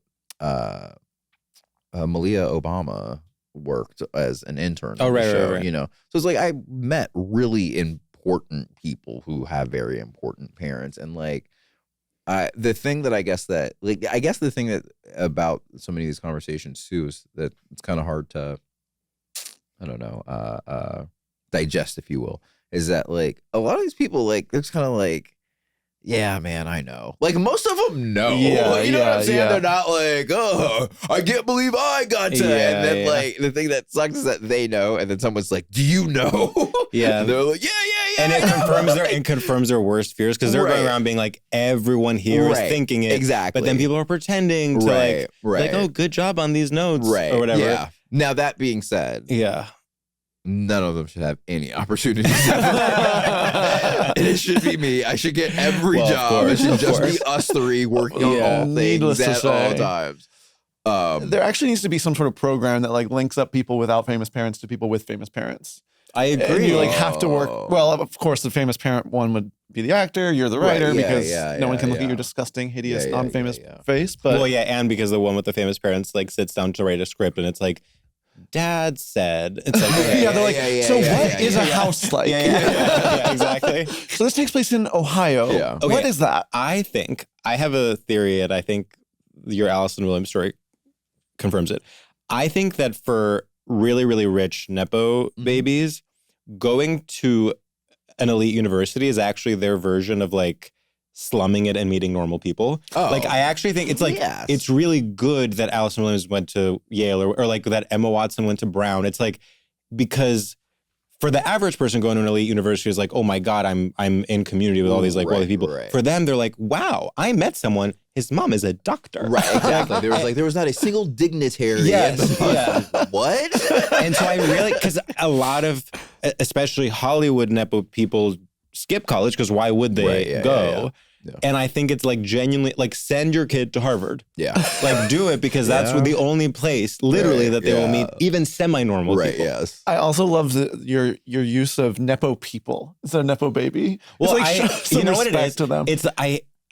[SPEAKER 3] Obama worked as an intern.
[SPEAKER 2] Oh, right.
[SPEAKER 3] You know, so it's like I met really important people who have very important parents, and like, the thing that I guess the thing that about so many of these conversations too is that it's kind of hard to, I don't know, digest, if you will, is that like a lot of these people, like, they're just kind of like, yeah, man, I know. Like, most of them know. Yeah, you know what I'm saying? Yeah. They're not like, oh, I can't believe I got to. And then like the thing that sucks is that they know, and then someone's like, do you know? Yeah. And they're like, yeah.
[SPEAKER 2] And it confirms their worst fears, because they're going around being like, everyone here is thinking it.
[SPEAKER 3] Exactly.
[SPEAKER 2] But then people are pretending to like, oh, good job on these notes, or whatever.
[SPEAKER 3] Yeah. Now, that being said, none of them should have any opportunities. And it should be me. I should get every job. It should just be us 3 working on all things at all times.
[SPEAKER 1] There actually needs to be some sort of program that like links up people without famous parents to people with famous parents.
[SPEAKER 2] I agree.
[SPEAKER 1] And you like have to work. Well, of course, the famous parent one would be the actor. You're the writer because no one can look at your disgusting, hideous, non-famous face. But
[SPEAKER 2] and because the one with the famous parents like sits down to write a script, and it's like, Dad said. It's like,
[SPEAKER 1] they're like, what is a house like?
[SPEAKER 2] Yeah, exactly.
[SPEAKER 1] So this takes place in Ohio. Yeah. Okay. What is that?
[SPEAKER 2] I think I have a theory, and I think your Allison Williams story confirms it. I think that for really, really rich Nepo babies, going to an elite university is actually their version of like slumming it and meeting normal people. Like, I actually think it's like, it's really good that Allison Williams went to Yale or like that Emma Watson went to Brown. It's like, because for the average person going to an elite university is like, oh my God, I'm in community with all these like wealthy people. Right. For them, they're like, wow, I met someone. His mom is a doctor.
[SPEAKER 3] Right, exactly. There was not a single dignitary.
[SPEAKER 2] Yes.
[SPEAKER 3] What?
[SPEAKER 2] And so I really, because a lot of, especially Hollywood Nepo people skip college because why would they go? Yeah. And I think it's like genuinely, like send your kid to Harvard. Yeah. Like do it because that's the only place literally that they will meet even semi-normal people.
[SPEAKER 3] Yes.
[SPEAKER 1] I also love your use of Nepo people instead of Nepo baby.
[SPEAKER 2] Well,
[SPEAKER 1] like,
[SPEAKER 2] you know what it is?
[SPEAKER 1] To them.
[SPEAKER 2] It's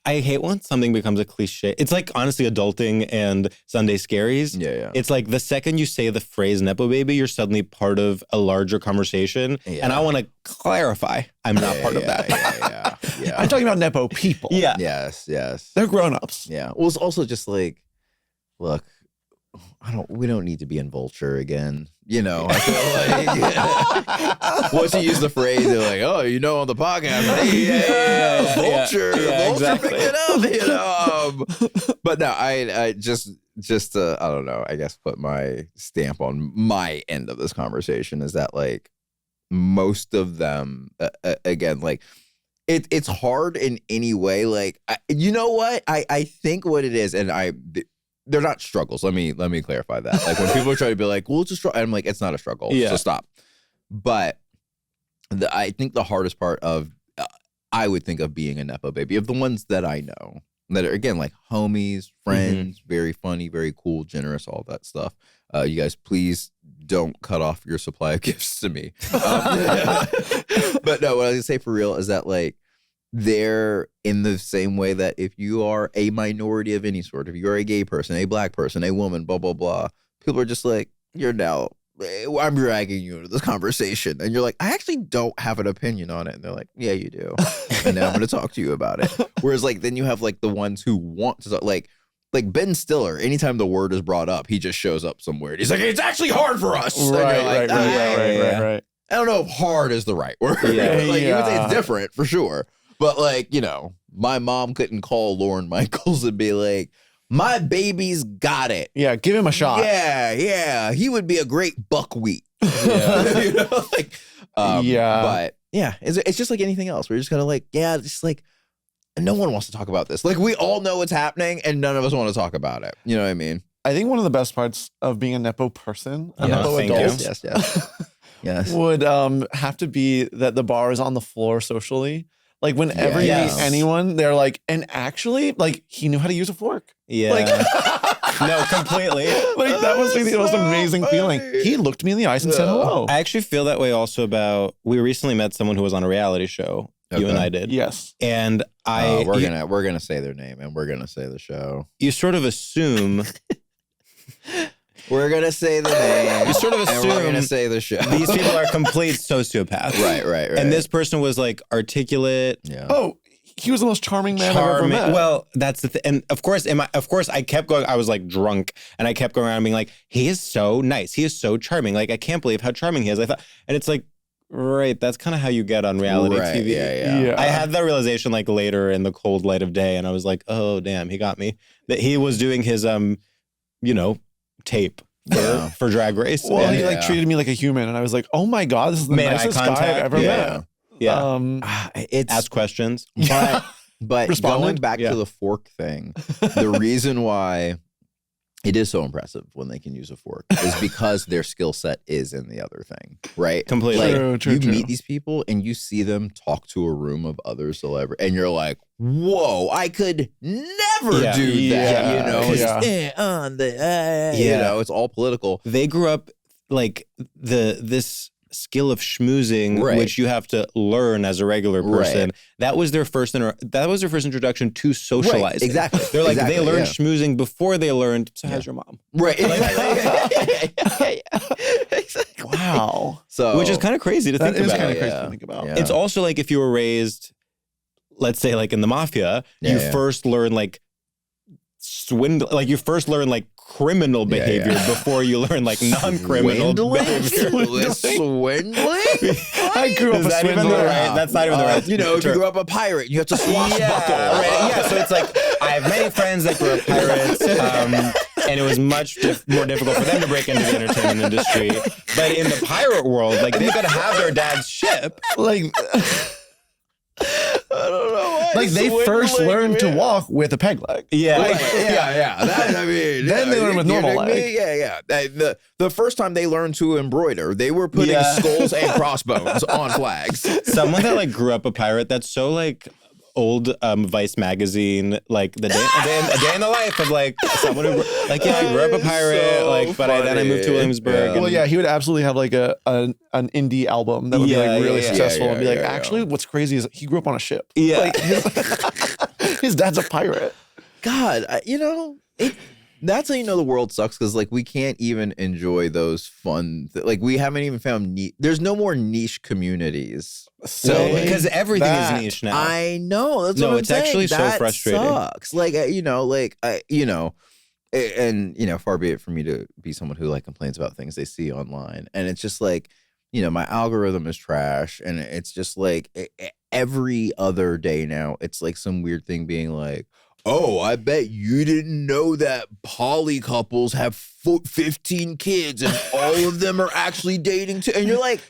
[SPEAKER 2] I hate when something becomes a cliche. It's like honestly adulting and Sunday scaries. Yeah. It's like the second you say the phrase Nepo baby, you're suddenly part of a larger conversation. Yeah. And I want to clarify, I'm not part of that.
[SPEAKER 1] Yeah. I'm talking about Nepo people.
[SPEAKER 2] Yeah.
[SPEAKER 3] Yes.
[SPEAKER 1] They're grown-ups.
[SPEAKER 3] Yeah. Well, it's also just like, look, we don't need to be in Vulture again. You know, I feel like once you use the phrase, they're like, oh, you know, on the podcast, Vulture, Vulture picked it up, you know. But no, I just I don't know, I guess put my stamp on my end of this conversation is that like most of them, again, like it's hard in any way. Like, you know what? I think what it is, and they're not struggles. Let me clarify that. Like when people are trying to be like, well, it's a struggle. I'm like, it's not a struggle. Yeah. So stop. But I think the hardest part of, I would think of being a Nepo baby, of the ones that I know, that are, again, like homies, friends, very funny, very cool, generous, all that stuff. You guys, please don't cut off your supply of gifts to me. But no, what I was going to say for real is that like, they're in the same way that if you are a minority of any sort, if you're a gay person, a black person, a woman, blah, blah, blah, people are just like, I'm dragging you into this conversation. And you're like, I actually don't have an opinion on it. And they're like, yeah, you do. And now I'm going to talk to you about it. Whereas like, then you have like the ones who want to talk, like Ben Stiller, anytime the word is brought up, he just shows up somewhere. And he's like, it's actually hard for us. Right. I don't know if hard is the right word. Yeah. You would say it's different for sure. But like, you know, my mom couldn't call Lorne Michaels and be like, my baby's got it.
[SPEAKER 1] Yeah, give him a shot.
[SPEAKER 3] Yeah. He would be a great buckwheat. Yeah. You know, like, But yeah, it's just like anything else. We're just kind of like, just like, no one wants to talk about this. Like, we all know what's happening and none of us want to talk about it. You know what I mean?
[SPEAKER 1] I think one of the best parts of being a Nepo person, a Nepo adult,
[SPEAKER 3] yes,
[SPEAKER 1] would have to be that the bar is on the floor socially. Like whenever you meet anyone, they're like, and actually, like he knew how to use a fork.
[SPEAKER 2] Yeah.
[SPEAKER 1] Like,
[SPEAKER 2] no, completely.
[SPEAKER 1] Like that was the most amazing feeling. He looked me in the eyes and said hello.
[SPEAKER 2] I actually feel that way also about, we recently met someone who was on a reality show. Okay. You and I did.
[SPEAKER 1] Yes.
[SPEAKER 2] And
[SPEAKER 3] we're gonna say their name and we're gonna say the show.
[SPEAKER 2] You sort of assume
[SPEAKER 3] we're gonna say the name.
[SPEAKER 2] You sort of assume
[SPEAKER 3] we're gonna say the show.
[SPEAKER 2] These people are complete sociopaths.
[SPEAKER 3] Right.
[SPEAKER 2] And this person was like articulate.
[SPEAKER 1] Yeah. Oh, he was the most charming man I've ever met.
[SPEAKER 2] Well, that's the thing. And of course, I kept going. I was like drunk, and I kept going around being like, he is so nice. He is so charming. Like I can't believe how charming he is. I thought, and it's like, right, that's kind of how you get on reality TV.
[SPEAKER 3] Yeah.
[SPEAKER 2] I had that realization like later in the cold light of day, and I was like, oh damn, he got me. That he was doing his tape for Drag Race.
[SPEAKER 1] Well, he like treated me like a human, and I was like, "Oh my god, this is the nicest guy I've ever met."
[SPEAKER 2] Yeah, it's ask questions,
[SPEAKER 3] but going back to the fork thing, the reason why It is so impressive when they can use a fork. Is because their skill set is in the other thing, right?
[SPEAKER 2] Completely.
[SPEAKER 3] Like, you meet these people and you see them talk to a room of other celebrities, and you're like, whoa, I could never do that. You know, you know, it's all political.
[SPEAKER 2] They grew up like this skill of schmoozing, which you have to learn as a regular person. That was their first introduction to socializing.
[SPEAKER 3] Exactly.
[SPEAKER 2] They're like they learned schmoozing before they learned. So how's your mom?
[SPEAKER 3] Right.
[SPEAKER 1] Wow.
[SPEAKER 3] So,
[SPEAKER 2] which is kind of crazy to think about.
[SPEAKER 1] That is kind of crazy to think about.
[SPEAKER 2] It's also like if you were raised, let's say like in the mafia, you first learn like swindle, like you first learn like criminal behavior before you learn like non-criminal behavior.
[SPEAKER 3] Swindling?
[SPEAKER 1] I grew up a swindler.
[SPEAKER 2] That's not even the right.
[SPEAKER 3] You know, if you grew up a pirate, you have to swashbuckle.
[SPEAKER 2] Yeah, so it's like I have many friends that grew up pirates, and it was much more difficult for them to break into the entertainment industry. But in the pirate world, like they've got to have their dad's ship.
[SPEAKER 1] Like,
[SPEAKER 3] I don't know why.
[SPEAKER 1] Like they first learned to walk with a peg leg.
[SPEAKER 2] Yeah.
[SPEAKER 3] That, I mean,
[SPEAKER 1] then they learned with normal leg.
[SPEAKER 3] Yeah. The first time they learned to embroider, they were putting skulls and crossbones on flags.
[SPEAKER 2] Someone that like grew up a pirate, that's so like old Vice magazine, like a day in the life of like someone who like I grew up a pirate, but then I moved to Williamsburg.
[SPEAKER 1] Well, yeah, he would absolutely have like an indie album that would be like really successful and be like, actually, what's crazy is he grew up on a ship.
[SPEAKER 2] Yeah,
[SPEAKER 1] like, his dad's a pirate.
[SPEAKER 3] God, that's how you know the world sucks, because like we can't even enjoy those fun like we haven't even found there's no more niche communities.
[SPEAKER 2] So because everything is niche now.
[SPEAKER 3] I know. That's what I'm
[SPEAKER 2] it's
[SPEAKER 3] saying.
[SPEAKER 2] actually
[SPEAKER 3] that
[SPEAKER 2] so frustrating.
[SPEAKER 3] Sucks. Like far be it from me to be someone who like complains about things they see online, and it's just like, my algorithm is trash, and it's just like every other day now it's like some weird thing being like, oh, I bet you didn't know that poly couples have 15 kids and all of them are actually dating too. And you're like,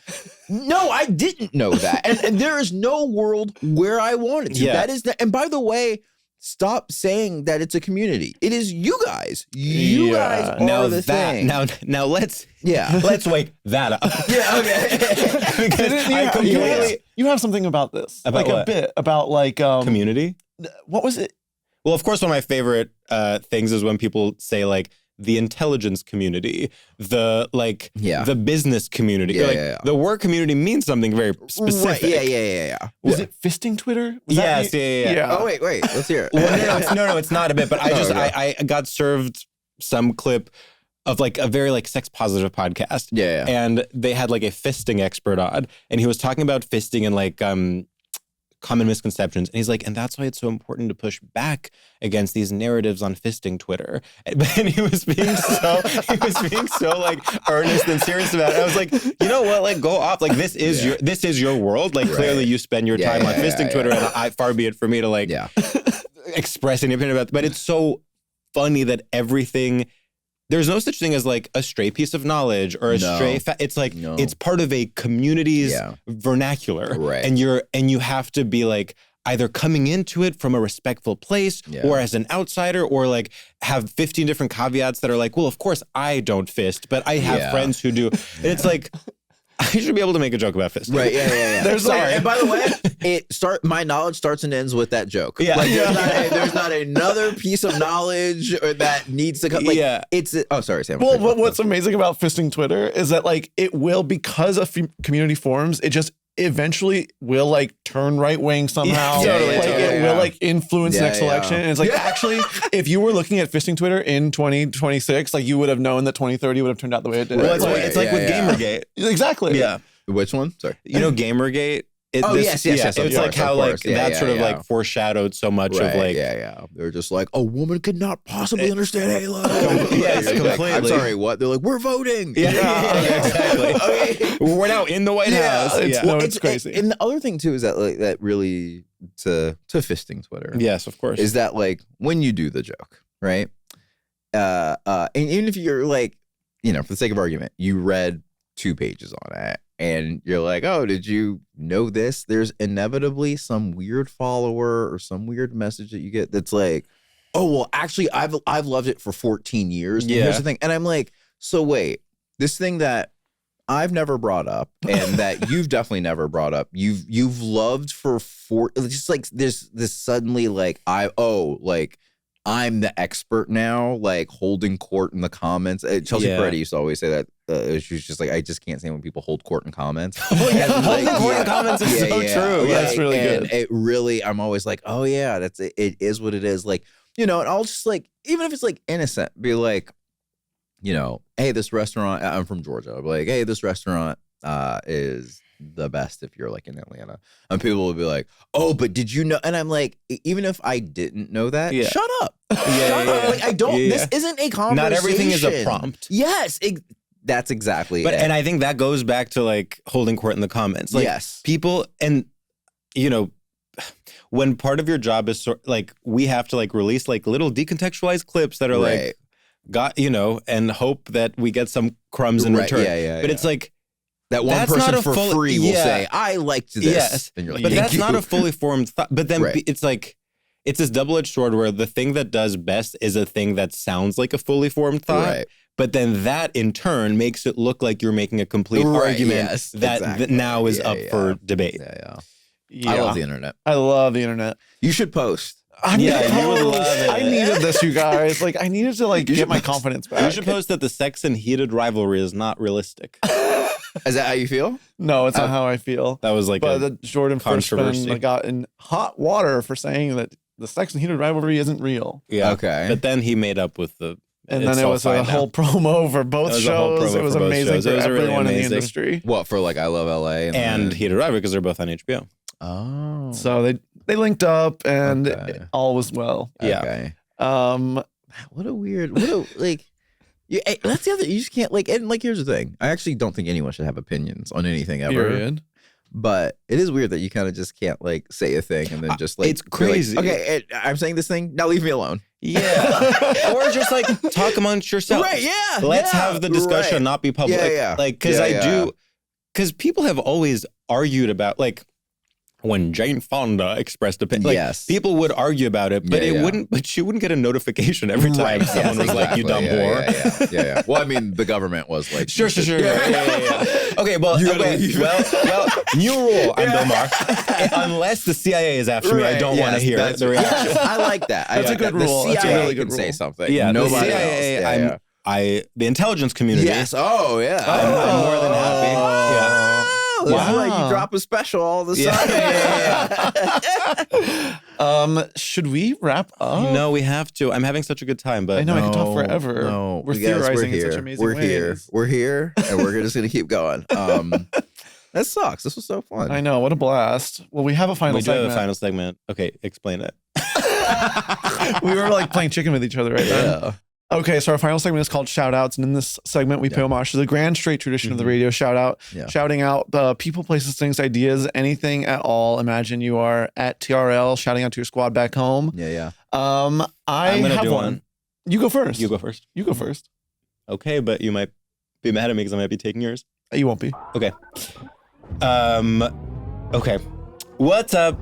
[SPEAKER 3] no, I didn't know that. And there is no world where I want it to. That is and by the way, stop saying that it's a community. It is you guys. You guys are the thing.
[SPEAKER 2] Now let's wake that up.
[SPEAKER 1] Because you have something about this.
[SPEAKER 2] About
[SPEAKER 1] like
[SPEAKER 2] what?
[SPEAKER 1] A bit about like
[SPEAKER 2] community.
[SPEAKER 1] What was it?
[SPEAKER 2] Well, of course, one of my favorite things is when people say like the intelligence community, the business community, the work community means something very specific.
[SPEAKER 3] Right. Yeah.
[SPEAKER 1] Was it fisting Twitter?
[SPEAKER 2] Yes.
[SPEAKER 3] Oh wait, let's hear it.
[SPEAKER 2] Well, no, it's not a bit. But I got served some clip of like a very like sex positive podcast.
[SPEAKER 3] Yeah.
[SPEAKER 2] And they had like a fisting expert on, and he was talking about fisting and like common misconceptions, and he's like, and that's why it's so important to push back against these narratives on fisting Twitter. And he was being so like earnest and serious about it. I was like, you know what, like go off, like this is your world, like clearly you spend your time on fisting Twitter, and far be it for me to like express any opinion about it. But it's so funny that everything, there's no such thing as like a stray piece of knowledge or a stray it's like it's part of a community's vernacular,
[SPEAKER 3] right?
[SPEAKER 2] And you have to be like either coming into it from a respectful place or as an outsider, or like have 15 different caveats that are like, well, of course I don't fist, but I have friends who do. And it's like, I should be able to make a joke about fisting.
[SPEAKER 3] Right, yeah.
[SPEAKER 1] Sorry.
[SPEAKER 3] And by the way, my knowledge starts and ends with that joke. Yeah. Like there's not another piece of knowledge that needs to come. Like, sorry, Sam.
[SPEAKER 1] Well, what's amazing about fisting Twitter is that like it will, because of community forums, it just eventually will like turn right wing somehow. It will like influence the next election. And it's like, actually, if you were looking at fisting Twitter in 2026, like you would have known that 2030 would have turned out the way it did.
[SPEAKER 2] Well, it's like with Gamergate.
[SPEAKER 1] Exactly.
[SPEAKER 2] Yeah.
[SPEAKER 3] Which one? Sorry.
[SPEAKER 2] Gamergate.
[SPEAKER 3] Yes.
[SPEAKER 2] It's like how like that sort of like foreshadowed so much of like
[SPEAKER 3] They're just like, a woman could not possibly understand Halo.
[SPEAKER 2] Yes, completely.
[SPEAKER 3] I'm sorry, what? They're like, we're voting.
[SPEAKER 2] Exactly. Okay. We're now in the White House.
[SPEAKER 1] It's crazy.
[SPEAKER 3] And the other thing too is that like that really to fisting Twitter.
[SPEAKER 2] Yes, of course.
[SPEAKER 3] Is that like when you do the joke, right? And even if you're like, for the sake of argument, you read 2 pages on it, and you're like, oh, did you know this? There's inevitably some weird follower or some weird message that you get that's like, oh, well, actually, I've loved it for 14 years. And
[SPEAKER 2] Yeah.
[SPEAKER 3] here's the thing. And I'm like, so wait, this thing that I've never brought up and that you've definitely never brought up, you've loved for just like this suddenly like, I'm the expert now, like holding court in the comments. Chelsea Peretti used to always say that. She was just like, I just can't stand when people hold court in comments.
[SPEAKER 2] Oh, yeah. Holding court in comments is so true.
[SPEAKER 1] Like, that's really good.
[SPEAKER 3] And it really, I'm always like, oh yeah, that's it. It is what it is. Like, and I'll just like, even if it's like innocent, be like, hey, this restaurant, I'm from Georgia. I'll be like, hey, this restaurant is the best if you're like in Atlanta. And people will be like, oh, but did you know? And I'm like, even if I didn't know that, shut up. Shut up. Like, I don't, this isn't a conversation.
[SPEAKER 2] Not everything is a prompt.
[SPEAKER 3] Yes. That's exactly it.
[SPEAKER 2] And I think that goes back to like holding court in the comments. Like people, and when part of your job is like, we have to like release like little decontextualized clips that are like, and hope that we get some crumbs in return. But it's like,
[SPEAKER 3] that one person for free will say, I liked this.
[SPEAKER 2] Yes.
[SPEAKER 3] And you're like,
[SPEAKER 2] but that's not a fully formed thought. But then it's like, it's this double-edged sword where the thing that does best is a thing that sounds like a fully formed thought. Right. But then that in turn makes it look like you're making a complete argument that now is up for debate.
[SPEAKER 3] I love the internet.
[SPEAKER 1] I love the internet.
[SPEAKER 3] You should post.
[SPEAKER 1] You would love it. I needed this, you guys. Like, I needed to like get my confidence back.
[SPEAKER 2] You should post that the sex and heated rivalry is not realistic.
[SPEAKER 3] Is that how you feel?
[SPEAKER 1] No, it's not how I feel.
[SPEAKER 2] That was like
[SPEAKER 1] the Jordan Frischman got in hot water for saying that the sex and heated rivalry isn't real.
[SPEAKER 2] Yeah.
[SPEAKER 3] Okay.
[SPEAKER 2] But then he made up with the.
[SPEAKER 1] And then it was a whole promo for both shows. It was amazing for everyone in the industry.
[SPEAKER 3] What, for like I Love LA
[SPEAKER 2] and Heated Rivalry because they're both on HBO.
[SPEAKER 3] Oh.
[SPEAKER 1] So they linked up and all was well.
[SPEAKER 2] Yeah.
[SPEAKER 3] Okay. What a weird, like. That's the other. You just can't like. And like, here's the thing. I actually don't think anyone should have opinions on anything ever.
[SPEAKER 1] Period.
[SPEAKER 3] But it is weird that you kind of just can't like say a thing and then just like
[SPEAKER 2] it's crazy.
[SPEAKER 3] Like, okay, I'm saying this thing. Now leave me alone.
[SPEAKER 2] Yeah. Or just like talk amongst yourselves.
[SPEAKER 3] Right. Yeah.
[SPEAKER 2] Let's have the discussion, not be public.
[SPEAKER 3] Yeah.
[SPEAKER 2] Like, because people have always argued about like. When Jane Fonda expressed opinion, like, people would argue about it, but But you wouldn't get a notification every time someone was like, "You dumb whore."
[SPEAKER 3] Yeah. Well, I mean, the government was like,
[SPEAKER 2] sure. Yeah. Okay, well, new rule. I'm Bill Maher. Unless the CIA is after me, I don't want to hear the reaction.
[SPEAKER 3] I like that.
[SPEAKER 1] That's a good rule.
[SPEAKER 3] The CIA
[SPEAKER 1] that's a really good
[SPEAKER 3] can
[SPEAKER 1] rule.
[SPEAKER 3] say something.
[SPEAKER 2] Yeah,
[SPEAKER 3] nobody
[SPEAKER 2] the CIA.
[SPEAKER 3] else.
[SPEAKER 2] The intelligence community.
[SPEAKER 3] Yes. Oh, yeah.
[SPEAKER 2] I'm more than happy. Yeah.
[SPEAKER 3] This is why you drop a special all the time.
[SPEAKER 1] Should we wrap up?
[SPEAKER 2] No, we have to. I'm having such a good time, but
[SPEAKER 1] I know I can talk forever.
[SPEAKER 3] No,
[SPEAKER 1] we're theorizing in such amazing ways.
[SPEAKER 3] We're here, and we're just gonna keep going. That sucks. This was so fun.
[SPEAKER 1] I know, what a blast. Well, we have a final segment.
[SPEAKER 2] We do have a final segment. Okay, explain it.
[SPEAKER 1] We were like playing chicken with each other right now. Okay, so our final segment is called Shout Outs. And in this segment, we pay homage to the grand straight tradition of the radio shout out, shouting out people, places, things, ideas, anything at all. Imagine you are at TRL shouting out to your squad back home. I'm gonna have one. You go first.
[SPEAKER 2] You go first.
[SPEAKER 1] You go first.
[SPEAKER 2] Okay, but you might be mad at me because I might be taking yours.
[SPEAKER 1] You won't be.
[SPEAKER 2] Okay. Okay. What's up,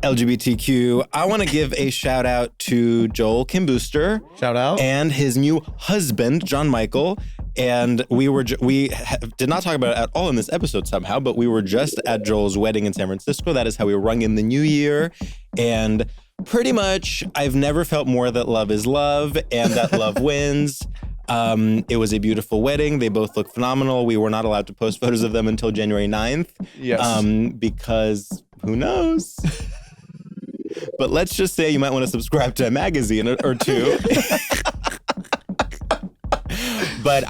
[SPEAKER 2] LGBTQ? I want to give a shout out to Joel Kim Booster.
[SPEAKER 1] Shout out.
[SPEAKER 2] And his new husband, John Michael. And we did not talk about it at all in this episode somehow, but we were just at Joel's wedding in San Francisco. That is how we rung in the new year. And pretty much, I've never felt more that love is love and that love wins. It was a beautiful wedding. They both look phenomenal. We were not allowed to post photos of them until January 9th.
[SPEAKER 1] Yes.
[SPEAKER 2] Because who knows? But let's just say you might want to subscribe to a magazine or two. But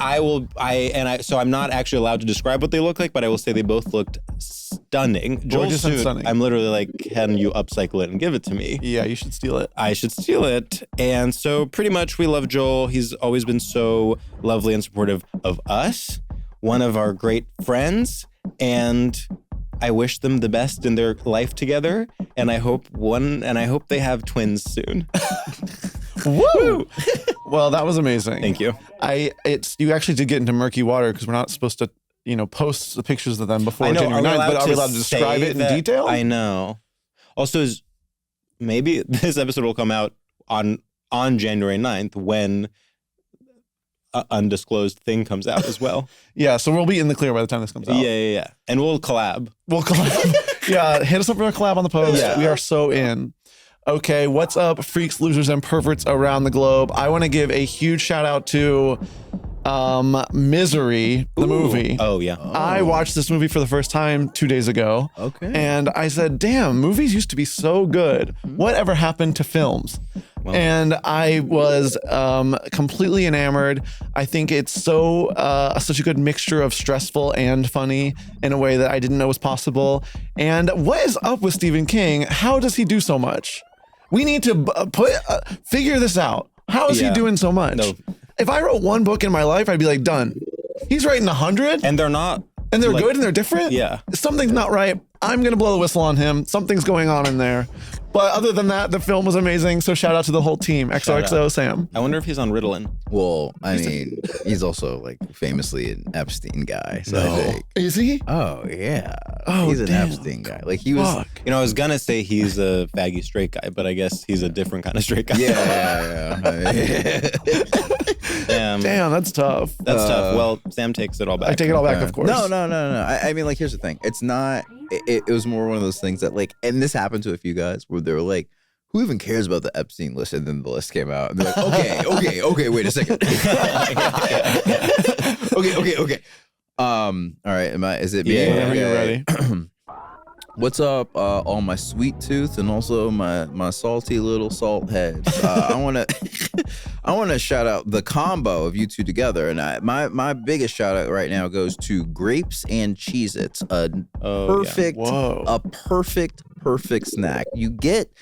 [SPEAKER 2] so I'm not actually allowed to describe what they look like, but I will say they both looked stunning. Joel's suit,
[SPEAKER 1] stunning.
[SPEAKER 2] I'm literally like, can you upcycle it and give it to me?
[SPEAKER 1] Yeah, you should steal it.
[SPEAKER 2] I should steal it. And so pretty much we love Joel. He's always been so lovely and supportive of us, one of our great friends, and I wish them the best in their life together, and I hope they have twins soon.
[SPEAKER 1] Woo! Well, that was amazing.
[SPEAKER 2] Thank you.
[SPEAKER 1] You actually did get into murky water because we're not supposed to, post the pictures of them before January 9th, but are we allowed to describe it in detail?
[SPEAKER 2] I know. Also, maybe this episode will come out on January 9th when an undisclosed thing comes out as well.
[SPEAKER 1] Yeah, so we'll be in the clear by the time this comes out.
[SPEAKER 2] Yeah. And we'll collab.
[SPEAKER 1] Yeah, hit us up for a collab on the post. Yeah. We are so in. Okay, what's up, freaks, losers, and perverts around the globe? I want to give a huge shout out to Misery, the movie.
[SPEAKER 2] Oh, yeah.
[SPEAKER 1] I watched this movie for the first time 2 days ago.
[SPEAKER 3] Okay.
[SPEAKER 1] And I said, damn, movies used to be so good. Whatever happened to films? Well, and I was completely enamored. I think it's such a good mixture of stressful and funny in a way that I didn't know was possible. And what is up with Stephen King? How does he do so much? We need to figure this out. How is he doing so much? No. If I wrote one book in my life, I'd be like, done. He's writing 100.
[SPEAKER 2] And they're not.
[SPEAKER 1] And they're good and they're different?
[SPEAKER 2] Yeah.
[SPEAKER 1] Something's not right. I'm going to blow the whistle on him. Something's going on in there. But other than that, the film was amazing. So shout out to the whole team. XOXO Sam.
[SPEAKER 2] I wonder if he's on Ritalin.
[SPEAKER 3] Well, I mean, he's also like famously an Epstein guy. So I think.
[SPEAKER 1] Is he?
[SPEAKER 3] Oh, yeah. Oh, he's an Epstein guy. Like he was.
[SPEAKER 2] You know, I was going to say he's a faggy straight guy, but I guess he's a different kind of straight guy.
[SPEAKER 3] Yeah.
[SPEAKER 1] Damn, that's tough.
[SPEAKER 2] That's tough. Well, Sam takes it all back.
[SPEAKER 1] I take it all back, of course.
[SPEAKER 3] No. I mean, like, here's the thing. It's not. It was more one of those things that, like, and this happened to a few guys where they were like, who even cares about the Epstein list? And then the list came out. And they're like, okay, wait a second. Okay. All right, is it me?
[SPEAKER 1] Yeah, whenever you're ready.
[SPEAKER 3] What's up, all my sweet tooth and also my salty little salt heads? I want to shout out the combo of you two together, and my biggest shout out right now goes to grapes and Cheez-Its, a perfect snack. You get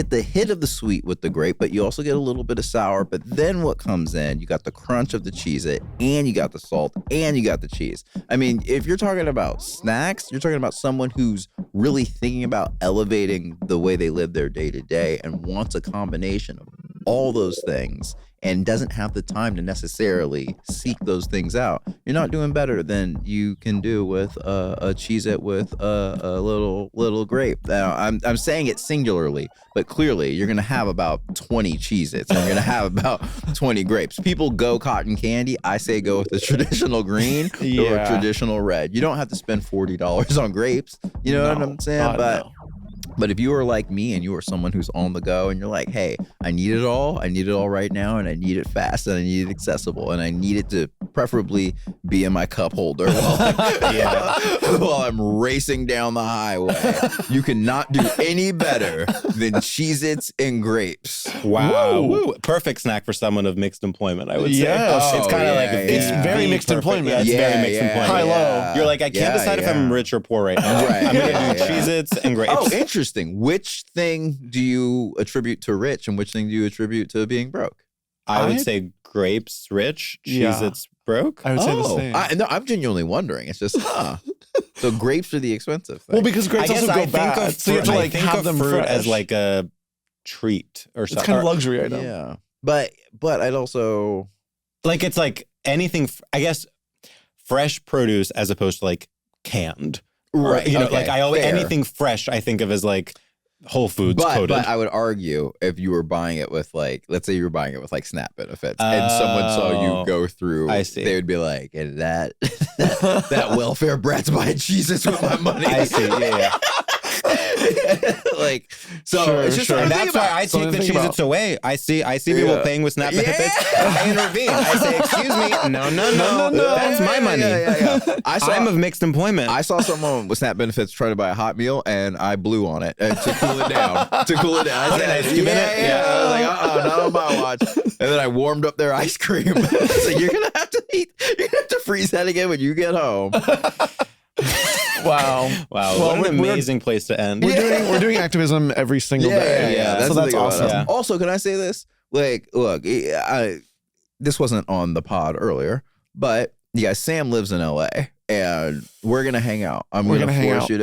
[SPEAKER 3] the hit of the sweet with the grape, but you also get a little bit of sour. But then what comes in? You got the crunch of the Cheez-It, and you got the salt, and you got the cheese. I mean, if you're talking about snacks, you're talking about someone who's really thinking about elevating the way they live their day to day and wants a combination of all those things and doesn't have the time to necessarily seek those things out. You're not doing better than you can do with a Cheez-It with a little grape. Now, I'm saying it singularly, but clearly you're gonna have about 20 Cheez-Its and you're gonna have about 20 grapes. People go cotton candy. I say go with the traditional green or a traditional red. You don't have to spend $40 on grapes. You know what I'm saying? But if you are like me and you are someone who's on the go and you're like, hey, I need it all right now, and I need it fast, and I need it accessible, and I need it to preferably be in my cup holder while I'm racing down the highway, you cannot do any better than Cheez-Its and grapes.
[SPEAKER 2] Wow. Woo. Perfect snack for someone of mixed employment, I would say. It's kind of
[SPEAKER 1] it's very mixed employment.
[SPEAKER 2] Yeah, it's very mixed employment.
[SPEAKER 1] High-low.
[SPEAKER 2] You're like, I can't decide if I'm rich or poor right now. I'm going to do Cheez-Its and grapes.
[SPEAKER 3] Oh, interesting. Which thing do you attribute to rich and which thing do you attribute to being broke?
[SPEAKER 2] I would say grapes rich, Cheez-Its broke.
[SPEAKER 1] I would say the same.
[SPEAKER 3] I'm genuinely wondering. It's just, so grapes are the expensive thing.
[SPEAKER 1] Well, because grapes also go bad. So you have to like have them
[SPEAKER 2] fruit
[SPEAKER 1] fresh.
[SPEAKER 2] as like a treat or something.
[SPEAKER 1] It's kind of luxury item.
[SPEAKER 3] Yeah. But I'd also
[SPEAKER 2] like, it's like anything, I guess, fresh produce as opposed to like canned.
[SPEAKER 3] Right.
[SPEAKER 2] You know, like anything fresh I think of as like Whole Foods coated.
[SPEAKER 3] But I would argue if you were buying it with like, let's say you were buying it with like SNAP benefits and someone saw you go through, they would be like, and that welfare brat's buying Cheez-Its with my money.
[SPEAKER 2] I see, yeah.
[SPEAKER 3] Like, so it's just
[SPEAKER 2] and that's why I take the Cheez-Its away. I see people paying with SNAP benefits. I intervene. I say, excuse me, no, that's my money. I'm of mixed employment.
[SPEAKER 3] I saw someone with SNAP benefits try to buy a hot meal, and I blew on it to cool it down. I said, not on my watch. And then I warmed up their ice cream. So you're gonna have to freeze that again when you get home.
[SPEAKER 1] Wow.
[SPEAKER 2] What an amazing place to end.
[SPEAKER 1] We're doing activism every single day.
[SPEAKER 3] Yeah.
[SPEAKER 1] So that's awesome.
[SPEAKER 3] Yeah. Also, can I say this? Like, look, this wasn't on the pod earlier, but Sam lives in LA and we're gonna hang out. I'm gonna force you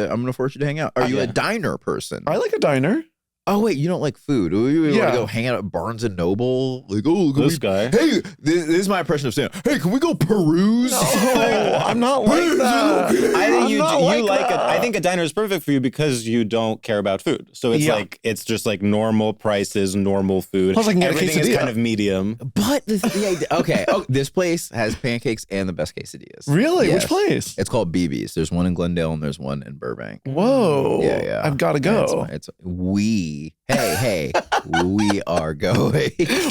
[SPEAKER 3] to hang out. Are you a diner person?
[SPEAKER 1] I like a diner.
[SPEAKER 3] Oh wait, you don't like food? We want to go hang out at Barnes and Noble? Like, oh,
[SPEAKER 2] this guy.
[SPEAKER 3] Hey, this is my impression of saying, hey, can we go peruse?
[SPEAKER 1] No, I'm not like that.
[SPEAKER 2] I think you like it. I think a diner is perfect for you because you don't care about food. So it's like it's just like normal prices, normal food.
[SPEAKER 1] Plus, I can get
[SPEAKER 2] everything is kind of medium.
[SPEAKER 3] But okay, this place has pancakes and the best quesadillas.
[SPEAKER 1] Really? Yes. Which place?
[SPEAKER 3] It's called BB's. There's one in Glendale and there's one in Burbank.
[SPEAKER 1] Whoa. Yeah. I've got to go.
[SPEAKER 3] We are going.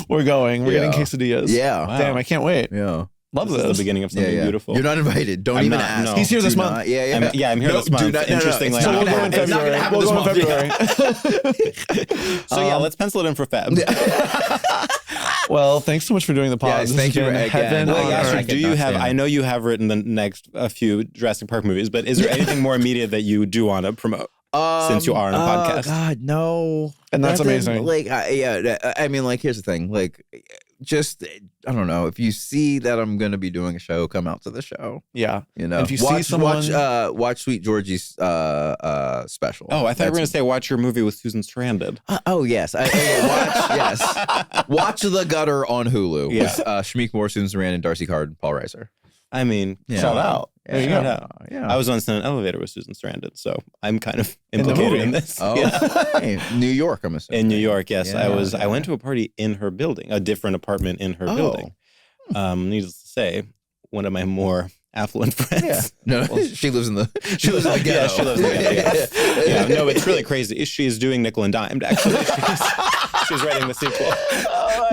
[SPEAKER 1] We're going. We're getting quesadillas.
[SPEAKER 3] Yeah.
[SPEAKER 1] Wow. Damn, I can't wait.
[SPEAKER 3] Yeah.
[SPEAKER 1] Love this.
[SPEAKER 2] This is the beginning of something beautiful.
[SPEAKER 3] You're not invited. Don't even ask.
[SPEAKER 2] No.
[SPEAKER 1] He's here this month.
[SPEAKER 2] I'm here this month. Interestingly.
[SPEAKER 1] So we'll go in February. We'll go in February.
[SPEAKER 2] So let's pencil it in for Feb.
[SPEAKER 1] Well, thanks so much for doing the pod.
[SPEAKER 3] Yes, thank you again.
[SPEAKER 2] Yassir, do you have? I know you have written the next few Jurassic Park movies, but is there anything more immediate that you do want to promote? Since you are on a podcast.
[SPEAKER 3] God, no.
[SPEAKER 1] And that's amazing.
[SPEAKER 3] Like, I mean, like, here's the thing. Like, just, I don't know. If you see that I'm going to be doing a show, come out to the show.
[SPEAKER 1] Yeah.
[SPEAKER 3] You know,
[SPEAKER 1] and if you see someone...
[SPEAKER 3] watch Sweet Georgie's special.
[SPEAKER 2] Oh, I thought you were going to say watch your movie with Susan Sarandon.
[SPEAKER 3] Oh, yes. Watch The Gutter on Hulu with Shameik Moore, Susan Sarandon, Darcy Card, Paul Reiser.
[SPEAKER 2] I mean,
[SPEAKER 1] shout out.
[SPEAKER 2] Yeah. I was once in an elevator with Susan Sarandon, so I'm kind of implicated in this.
[SPEAKER 3] Oh, hey, New York, I'm assuming.
[SPEAKER 2] In New York, yes. I went to a party in her building, a different apartment in her building. Needless to say, one of my more affluent friends.
[SPEAKER 3] No, she lives in the ghetto.
[SPEAKER 2] Yeah, she lives in the ghetto. No, it's really crazy. She is doing Nickel and Dimed, actually. She's writing the sequel.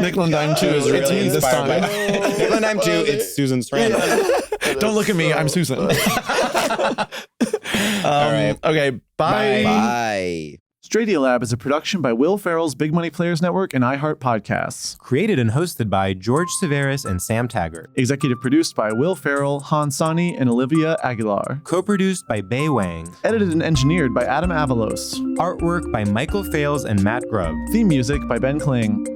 [SPEAKER 1] Nickel and Dime 2 is really inspired by
[SPEAKER 2] Nickel and Dime 2, it's Susan Sarandon.
[SPEAKER 1] Don't look at me, I'm Susan. All right. Okay, bye.
[SPEAKER 3] Bye.
[SPEAKER 1] StraightioLab is a production by Will Ferrell's Big Money Players Network and iHeart Podcasts.
[SPEAKER 4] Created and hosted by George Civeris and Sam Taggart.
[SPEAKER 1] Executive produced by Will Ferrell, Han Sani, and Olivia Aguilar.
[SPEAKER 4] Co-produced by Bei Wang.
[SPEAKER 1] Edited and engineered by Adam Avalos.
[SPEAKER 4] Artwork by Michael Fales and Matt Grubb.
[SPEAKER 1] Theme music by Ben Kling.